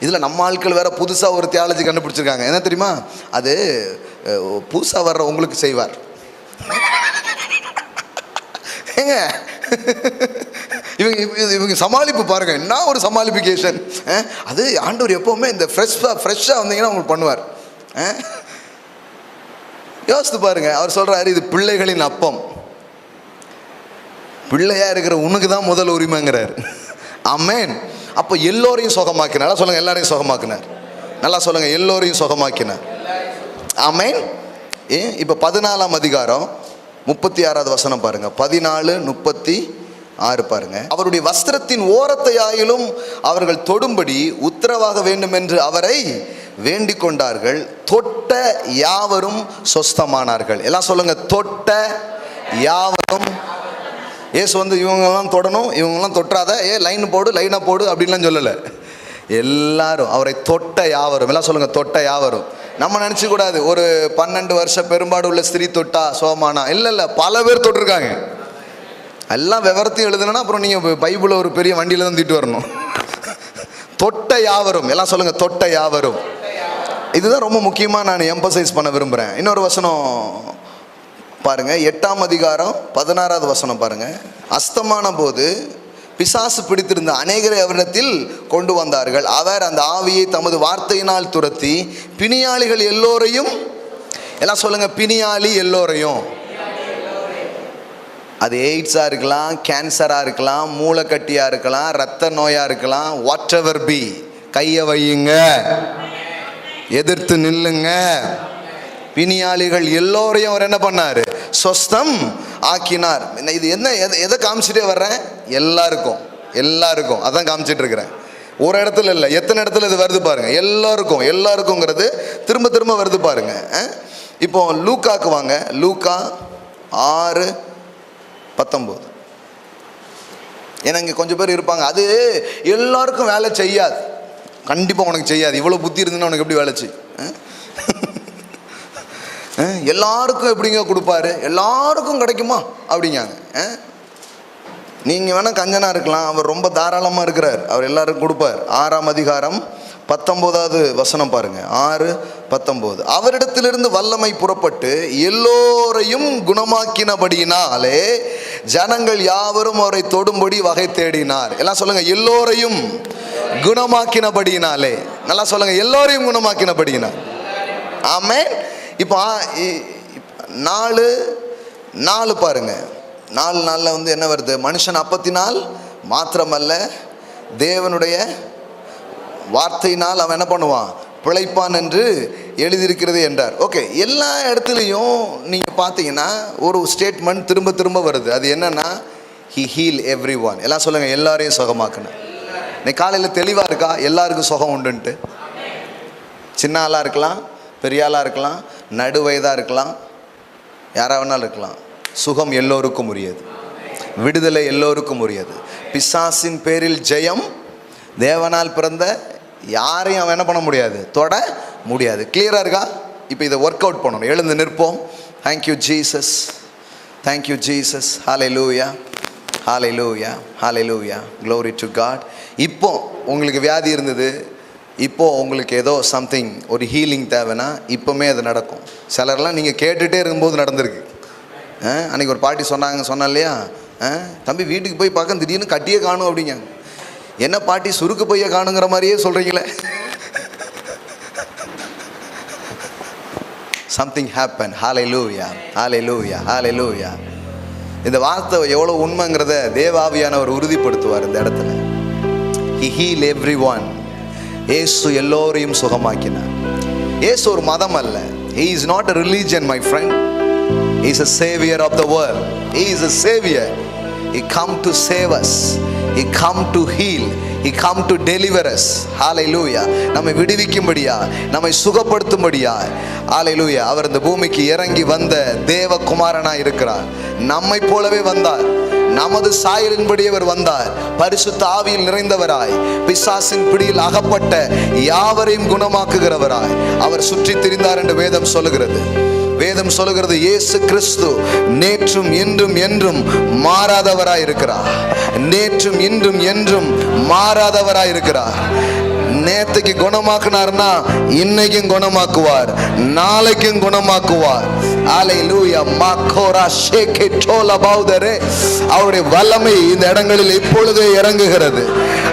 இதில் நம்ம ஆட்கள் வேற புதுசாக ஒரு தியாலஜி கண்டுபிடிச்சிருக்காங்க. என்ன தெரியுமா? அது புதுசாக வர்ற உங்களுக்கு செய்வார். ஏங்க இவங்க சமாளிப்பு பாருங்க, என்ன ஒரு சமாளிப்பிகேஷன். அது ஆண்டவர் எப்பவுமே இந்த ஃப்ரெஷ்ஷாக வந்தீங்கன்னா உங்களுக்கு பண்ணுவார். யோசித்து பாருங்க. அவர் சொல்றாரு, இது பிள்ளைகளின் அப்பம், பிள்ளையா இருக்கிற உனக்கு தான் முதல் உரிமைங்கிறார். ஆமென். அப்போ எல்லோரையும் சுகமாக்கினார். நல்லா சொல்லுங்க, எல்லாரையும் சுகமாக்கினார். நல்லா சொல்லுங்க, எல்லோரையும் சுகமாக்கினார். ஆமென். இப்போ 14ஆம் அதிகாரம் 36வது வசனம் பாருங்க. 14:36 பாருங்க. அவருடைய வஸ்திரத்தின் ஓரத்தை ஆயிலும் அவர்கள் தொடும்படி உத்தரவாக வேண்டும் என்று அவரை வேண்டிக் கொண்டார்கள். தொட்ட யாவரும் சொஸ்தமானார்கள். எல்லாம் சொல்லுங்க, தொட்ட யாவரும். ஏசு வந்து இவங்கெல்லாம் தொடணும், இவங்கெல்லாம் தொட்டாத, லைன் போடு, லைனாக போடு அப்படின்லாம் சொல்லலை. எல்லாரும் அவரை தொட்ட யாவரும். எல்லாம் சொல்லுங்க, தொட்ட யாவரும். நம்ம நினச்சி கூடாது ஒரு 12 வருஷம் பெரும்பாடு உள்ள ஸ்திரீ தொட்டா சோமானா. இல்லை, பல பேர் தொட்டிருக்காங்க. எல்லாம் விவரத்தையும் எழுதுனா அப்புறம் நீங்கள் பைபிளை ஒரு பெரிய வண்டியில் தான் தூக்கிட்டு வரணும். தொட்ட யாவரும். எல்லாம் சொல்லுங்க, தொட்ட யாவரும். இதுதான் ரொம்ப முக்கியமாக நான் எம்பசைஸ் பண்ண விரும்புகிறேன். இன்னொரு வசனம் பாருங்க, 8ஆம் அதிகாரம் 16வது வசனம் பாருங்க. அஸ்தமான போது பிசாசு பிடித்திருந்த அநேகரை அவரிடத்தில் கொண்டு வந்தார்கள். அவர் அந்த ஆவியை தமது வார்த்தையினால் துரத்தி பிணியாளிகள் எல்லோரையும். எல்லாம் சொல்லுங்க, பிணியாளி எல்லோரையும். அது எய்ட்ஸா இருக்கலாம், கேன்சரா இருக்கலாம், மூளைக்கட்டியா இருக்கலாம், இரத்த நோயா இருக்கலாம், வாட் எவர் பி, கையை வையுங்க, எதிர்த்து நில்லுங்க. பிணியாளிகள் எல்லோரையும் அவர் என்ன பண்ணாரு? சொஸ்தம் ஆக்கினார். இது என்ன, எதை காமிச்சிட்டே வர்றேன்? எல்லாருக்கும், எல்லாருக்கும் அதான் காமிச்சிட்டு இருக்கிறேன். ஒரு இடத்துல இல்லை, எத்தனை இடத்துல இது வருது பாருங்க. எல்லாருக்கும், எல்லாருக்குங்கிறது திரும்ப திரும்ப வருது பாருங்க. இப்போ லூக்காக்கு வாங்க. லூக்கா 6:19. ஏன்னா இங்கே கொஞ்சம் பேர் இருப்பாங்க, அது எல்லாருக்கும் வேலை செய்யாது. கண்டிப்பாக உனக்கு செய்யாது. இவ்வளோ புத்தி இருந்துன்னா உனக்கு எப்படி வேலை செய்யும்? எல்லாருக்கும் எப்படிங்க கொடுப்பாரு? எல்லாருக்கும் கிடைக்குமா அப்படிங்காங்க. நீங்கள் வேணால் கஞ்சனாக இருக்கலாம், அவர் ரொம்ப தாராளமாக இருக்கிறார், அவர் எல்லாருக்கும் கொடுப்பார். 6ஆம் அதிகாரம் 19வது வசனம் பாருங்க. 6:19. அவரிடத்திலிருந்து வல்லமை புறப்பட்டு எல்லோரையும் குணமாக்கினபடியினாலே ஜனங்கள் யாவரும் அவரை தொடும்படி வகை தேடினார். எல்லாம் சொல்லுங்க, எல்லோரையும் குணமாக்கினபடியினாலே. நல்லா சொல்லுங்க, எல்லோரையும் குணமாக்கினபடியினார். ஆமென். இப்போ 4:4 பாருங்க. 4:4 வந்து என்ன வருது? மனுஷன் அப்பத்தினால் மாத்திரமல்ல தேவனுடைய வார்த்தையினால் அவன் என்ன பண்ணுவான்? பிழைப்பான் என்று எழுதியிருக்கிறது என்றார். ஓகே, எல்லா இடத்துலையும் நீங்கள் பார்த்தீங்கன்னா ஒரு ஸ்டேட்மெண்ட் திரும்ப திரும்ப வருது. அது என்னன்னா, ஹி ஹீல் எவ்ரி ஒன். எல்லாம் சொல்லுங்கள், எல்லாரையும் சுகமாக்கணும். இன்னைக்கு காலையில் தெளிவாக இருக்கா? எல்லாருக்கும் சுகம் உண்டுன்ட்டு. சின்ன ஆளாக இருக்கலாம், பெரிய ஆளாக இருக்கலாம், நடுவயதாக இருக்கலாம், யாராக வேணாலும் இருக்கலாம். சுகம் எல்லோருக்கும் உரியது, விடுதலை எல்லோருக்கும் உரியது. பிசாசின் பேரில் ஜெயம் தேவனால் பிறந்த யாரையும் அவன் என்ன பண்ண முடியாது, தொட முடியாது. கிளியராக இருக்கா? இப்போ இதை ஒர்க் அவுட் பண்ணணும். எழுந்து நிற்போம். Thank you Jesus, thank you Jesus. Hallelujah, hallelujah, hallelujah, glory to God. இப்போ உங்களுக்கு வியாதி இருந்தது, இப்போது உங்களுக்கு ஏதோ சம்திங், ஒரு ஹீலிங் தேவைன்னா இப்போவுமே அது நடக்கும். சிலர்லாம் நீங்கள் கேட்டுகிட்டே இருக்கும்போது நடந்திருக்கு. அன்றைக்கி ஒரு பாட்டி சொன்னேன் இல்லையா, தம்பி வீட்டுக்கு போய் பார்க்க திடீர்னு கட்டியே காணும் அப்படிங்க. என்ன பாட்டி சுருக்கு பைய காணுங்கிற மாதிரியே சொல்கிறீங்களே. something happened. Hallelujah, hallelujah, hallelujah. இந்த வார்த்தை எவ்வளவு உண்மைங்கிறத தேவாவியானவர் உறுதிப்படுத்துவார் இந்த இடத்துல. He healed everyone. இயேசு எல்லோரையும் சுகமாக்கினார். இயேசு ஒரு மதம் அல்ல. He is not a religion, my friend. He is a savior of the world. He is a savior. He come to save us. He come to heal. He come to deliver us. Hallelujah. நம்மை விடுவிக்கும்படியா, நம்மை சுகப்படுத்தும்படியா, hallelujah, அவர் இந்த பூமிக்கு இறங்கி வந்த தேவகுமாரனாய் இருக்கிறார். நம்மை போலவே வந்தார். நமது சாயலின்படி அவர் வந்தார். பரிசுத்த ஆவியில் நிறைந்தவராய், பிசாசின் பிடியில் அகப்பட்ட யாவரையும் குணமாக்குகிறவராய் அவர் சுற்றி திரிந்தார் என்று வேதம் சொல்லுகிறது. வேதம் சொல்லுகிறது, இயேசு கிறிஸ்து நேற்றும் இன்றும் என்றும் மாறாதவராய் இருக்கிறார். நேற்றும் இன்றும் என்றும் மாறாதவராய் இருக்கிறார். நேத்துக்கு குணமாக்குனார்னா இன்னைக்கும் குணமாக்குவார், நாளைக்கும் குணமாக்குவார். ஹalleluya. மக்கோரா ஷேகே டோலா பௌதரே, அவருடைய வல்லமை இந்த இடங்களில் இப்பொழுதே இறங்குகிறது.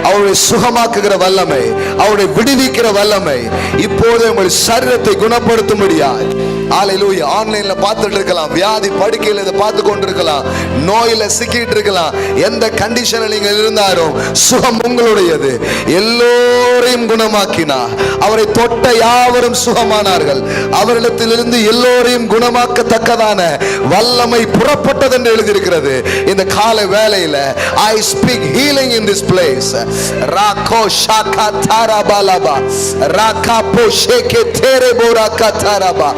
அவருடைய சுகமாக்குகிற வல்லமை, அவருடைய விடுவிக்கிற வல்லமை இப்போதே உங்கள் சரீரத்தை குணப்படுத்தும்படியாய். ஹalleluya. ஆன்லைன்ல பார்த்துட்டு இருக்கலாம், வியாதி படுக்கையில் இதை பார்த்து கொண்டிருக்கலாம், நோயில சிக்கிட்டு இருக்கலாம். எந்த கண்டிஷனில் நீங்கள் இருந்தாலும் சுகம் உங்களுடையது. எல்லோரையும் குணமாக்கினார். அவரை தொட்ட யாவரும் சுகமானார்கள். அவரிடத்திலிருந்து எல்லோரையும் குணமாக்கத்தக்கதான வல்லமை புறப்பட்டது என்று எழுதியிருக்கிறது. இந்த காலை வேளையில I speak healing in this place. Rako shaka tarabalaba, rakapo sheke terebora kataraba.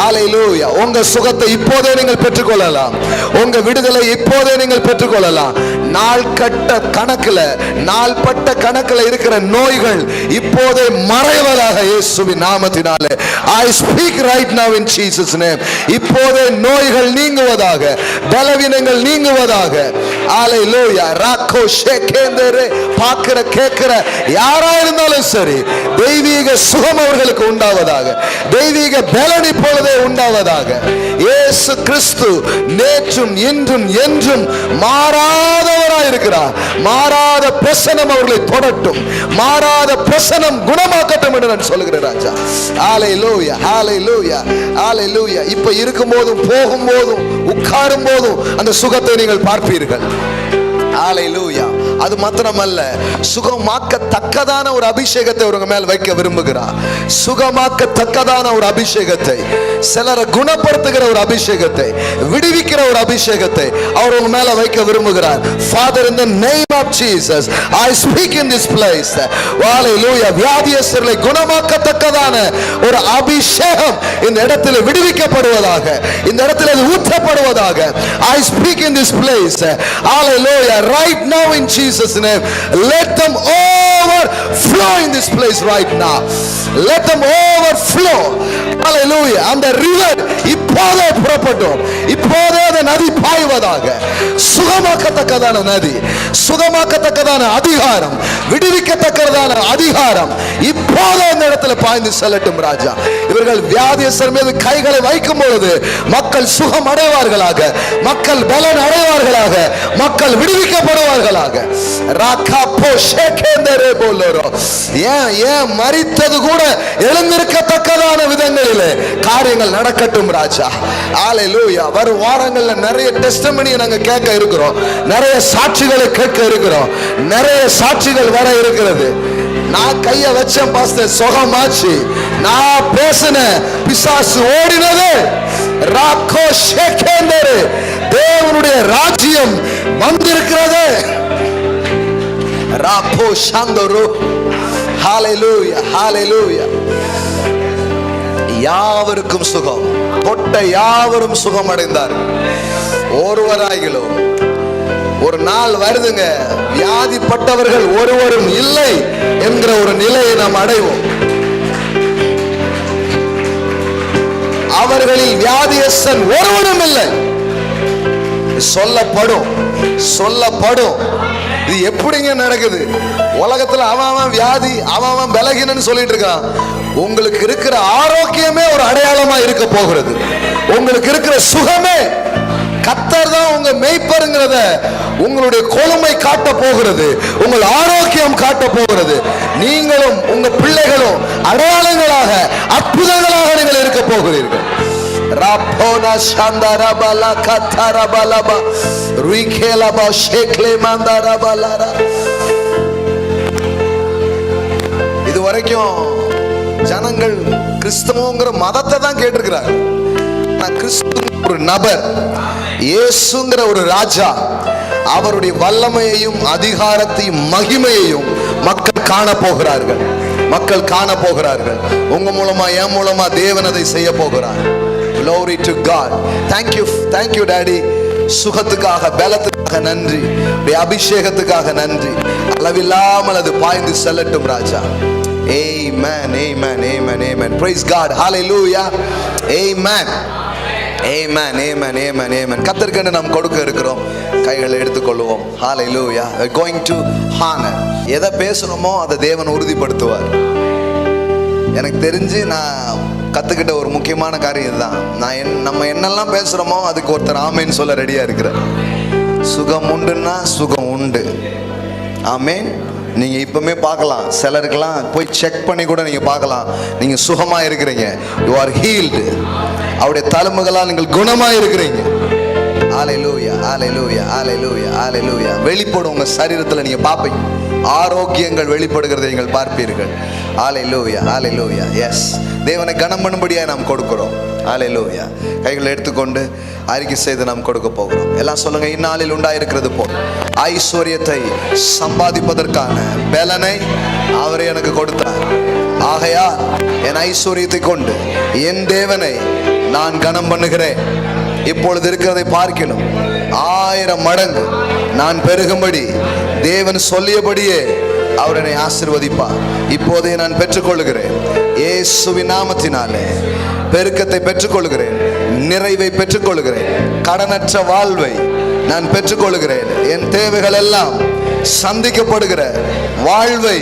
ஹalleluya. உங்க சுகத்தை இப்போதே நீங்கள் பெற்றுக்கொள்ளலாம். உங்க விடுதலை இப்போதே நீங்கள் பெற்றுக்கொள்ளலாம். நாள்கட்ட கணக்குல, நாள்பட்ட கணக்குல இருக்கிற நோய்கள் இப்போதே மறைவதாக இயேசுவின் நாமத்தினாலே I speak right now in Jesus name. இப்போதே நோய்கள் நீங்குவதாக, பலவீனங்கள் நீங்குவதாக. ஹalleluya. ராக்கோ ஷேகேந்தரே, பார்க்கிற கேட்கிற யாரா இருந்தாலும் சரி, தெய்வீக சுகம் அவர்களுக்கு உண்டாவதாக, தெய்வீக பலன் இப்பொழுதே உண்டாவதாக. இயேசு கிறிஸ்து நேற்றும் இன்றும் என்றும் மாறாதவராய் இருக்கிறார். மாறாத பிரசனம் அவர்களை தொடட்டும், மாறாத பிரசனம் குணமாக்கட்டும் என்று நான் சொல்லுகிறேன் ராஜா. ஹalleluya, ஹalleluya, ஹalleluya. இப்ப இருக்கும்போதும் போகும்போதும் உட்காரும் போதும் அந்த சுகத்தை நீங்கள் பார்ப்பீர்கள். ஹalleluya. அது மாத்திரமல்ல, சுகமாக்கத்தக்கதான ஒரு அபிஷேகத்தை உங்க மேல் வைக்க விரும்புகிறார். சுகமாக்கத்தக்கதான ஒரு அபிஷேகத்தை, சிலரை குணப்படுத்துகிற ஒரு அபிஷேகத்தை, விடுவிக்கிற ஒரு அபிஷேகத்தை அவர் உங்க மேல வைக்க விரும்புகிறார். Father, in the name of Jesus, I speak in this place. Hallelujah. வியாதியஸ்தர்களை குணமாக்கத்தக்கதான ஒரு அபிஷேகம் இந்த இடத்தில் விடுவிக்கப்படுவதாக, இந்த இடத்தில் அது ஊற்றப்படுவதாக. I speak in this place. Hallelujah. Right now in Jesus name, let them overflow in this place right now. Let them overflow. Hallelujah. அந்த river இப்போதே புறப்படும். இப்போதே அந்த நதி பாய்வதாக. சுகமாக்கத்தக்கதான நதி, சுகமாக்கத்தக்கதான அதிகாரம், விடுவிக்கத்தக்கதான அதிகாரம் இப்போதே இந்த இடத்துல பாய்ந்து செல்லட்டும் ராஜா. இவர்கள் வியாதியஸ்தர் மீது கைகளை வைக்கும் பொழுது மக்கள் சுகம் அடைவார்களாக, மக்கள் பலன் அடைவார்களாக, மக்கள் விடுவிக்கப்படுவார்களாக. ராகாபோ ஷேகேந்தரே போலரோ, ஏன் மரித்தது கூட எழுந்திருக்கத்தக்கதான விதங்களிலே காரியங்கள் நடக்கட்டும் ராஜா. ஹalleluya. வரும் வாரங்கள்ல நிறைய டெஸ்டிமனியை நாங்க கேட்க இருக்கிறோம், நிறைய சாட்சிகளை கேட்க இருக்கிறோம், நிறைய சாட்சிகள் வர இருக்கிறது. நான் கைய வச்சேன் பாஸ்டர், சுகமாச்சு. நான் பேசின பிசாசு ஓடினது. ராகோ ஷேகேந்தரே, தேவனுடைய ராஜ்யம் வந்திருக்கிறது. ராகோ ஷாந்தரோ. ஹalleluya, ஹalleluya. யாவருக்கும் சுகம், தொட்ட யாவரும் சுகம் அடைந்தார். ஒருவராகிலும் ஒரு நாள் வருதுங்க, வியாதிப்பட்டவர்கள் ஒருவரும் இல்லை என்கிற ஒரு நிலையை நாம் அடைவோம். அவர்களில் வியாதியஸ்தன் ஒருவரும் இல்லை. சொல்லப்படும், சொல்லப்படும். இது எப்படிங்க நடக்குது? உலகத்துல அவன் வியாதி, அவன் பலகீனன்னு சொல்லிட்டு இருக்கான். உங்களுக்கு இருக்கிற ஆரோக்கியமே ஒரு அடையாளமா இருக்க போகிறது. உங்களுக்கு இருக்கிற சுகமே கர்த்தர் தான் உங்க மேய்ப்பருங்கிறத உங்களுடைய கொழுமை காட்ட போகிறது, உங்கள் ஆரோக்கியம் காட்ட போகிறது. நீங்களும் உங்க பிள்ளைகளும் அடையாளங்களாக, அற்புதங்களாக நீங்கள் இருக்க போகிறீர்கள். ராபோனா சந்தரபல கத்தரபலப ருய்கேலப ஷேக்லே மந்தரபலரா. இது வரைக்கும் ஜனங்கள் கிறிஸ்தவங்கிற மதத்தை தான் கேட்டிருக்கிறார். கிறிஸ்து ஒரு நபர், இயேசுங்கிற ஒரு ராஜா, அவருடைய வல்லமையையும் அதிகாரத்தையும் மகிமையையும் மக்கள் காண போகிறார்கள். மக்கள் காண போகிறார்கள். உங்க மூலமா, என் மூலமா தேவன் அதை செய்ய போகிறார். Glory to God. Thank you daddy. சுகத்துக்காக, பலத்துக்காக நன்றி, அபிஷேகத்துக்காக நன்றி. அளவில்லாமல் அது பாய்ந்து செல்லட்டும் ராஜா. Amen, amen, amen, amen. Praise God. Hallelujah. Amen. Amen, amen, amen, amen. கர்த்தருக்கு நாம் கொடுக்க இருக்கிறோம். கைகளை எடுத்துக்கொள்வோம். Hallelujah. We are going to honor. எதை பேசுறோமோ அதை தேவன் உறுதிப்படுத்துவார். எனக்கு தெரிஞ்சு நான் கத்துக்கிட்ட ஒரு முக்கியமான காரியம் இதுதான். நம்ம என்னெல்லாம் பேசுறோமோ அதுக்கு ஒருத்தர் ஆமேன்னு சொல்ல ரெடியா இருக்கிறார். சுகம் உண்டுன்னா சுகம் உண்டு. ஆமேன். நீங்க இப்பவுமே பார்க்கலாம், சிலருக்கெல்லாம் போய் செக் பண்ணி கூட நீங்க பார்க்கலாம், நீங்க சுகமா இருக்கிறீங்க. You are healed. அவருடைய தழும்புகளால் நீங்கள் குணமா இருக்கிறீங்க. ஹalleluya, hallelujah, hallelujah, hallelujah. வெளிப்படும் உங்க சரீரத்துல நீங்க பாப்பீங்க, ஆரோக்கியங்கள் வெளிப்படுகிறதை நீங்கள் பார்ப்பீர்கள். ஹalleluya, hallelujah. எஸ், தேவனை கனம் பண்ணும்படியாக நாம் கொடுக்கிறோம். ஹalleluya. கைகளை எடுத்துக்கொண்டு அறிக்கை செய்து நாம் கொடுக்க போகிறோம். எல்லாம் சொல்லுங்க. இந்நாளில் உண்டாயிருக்கிறது போல் ஐஸ்வர்யத்தை சம்பாதிப்பதற்கான பலனை அவரே எனக்கு கொடுத்தார். ஆகையால் என் ஐஸ்வர்யத்தை கொண்டு என் தேவனை நான் கனம் பண்ணுகிறேன். இப்பொழுது இருக்கிறதை பார்க்கணும் 1000 மடங்கு நான் பெருகும்படி தேவன் சொல்லியபடியே அவர் என்னை ஆசீர்வதிப்பார். இப்போதே நான் பெற்றுக்கொள்கிறேன். இயேசுவின் நாமத்தினாலே பெருக்கத்தை பெற்றுக்கொள்கிறேன், நிறைவை பெற்றுக்கொள்கிறேன், கடனற்ற வாழ்வை நான் பெற்றுக்கொள்கிறேன். என் தேவைகள் எல்லாம் சந்திக்கப்படுகிற வாழ்வை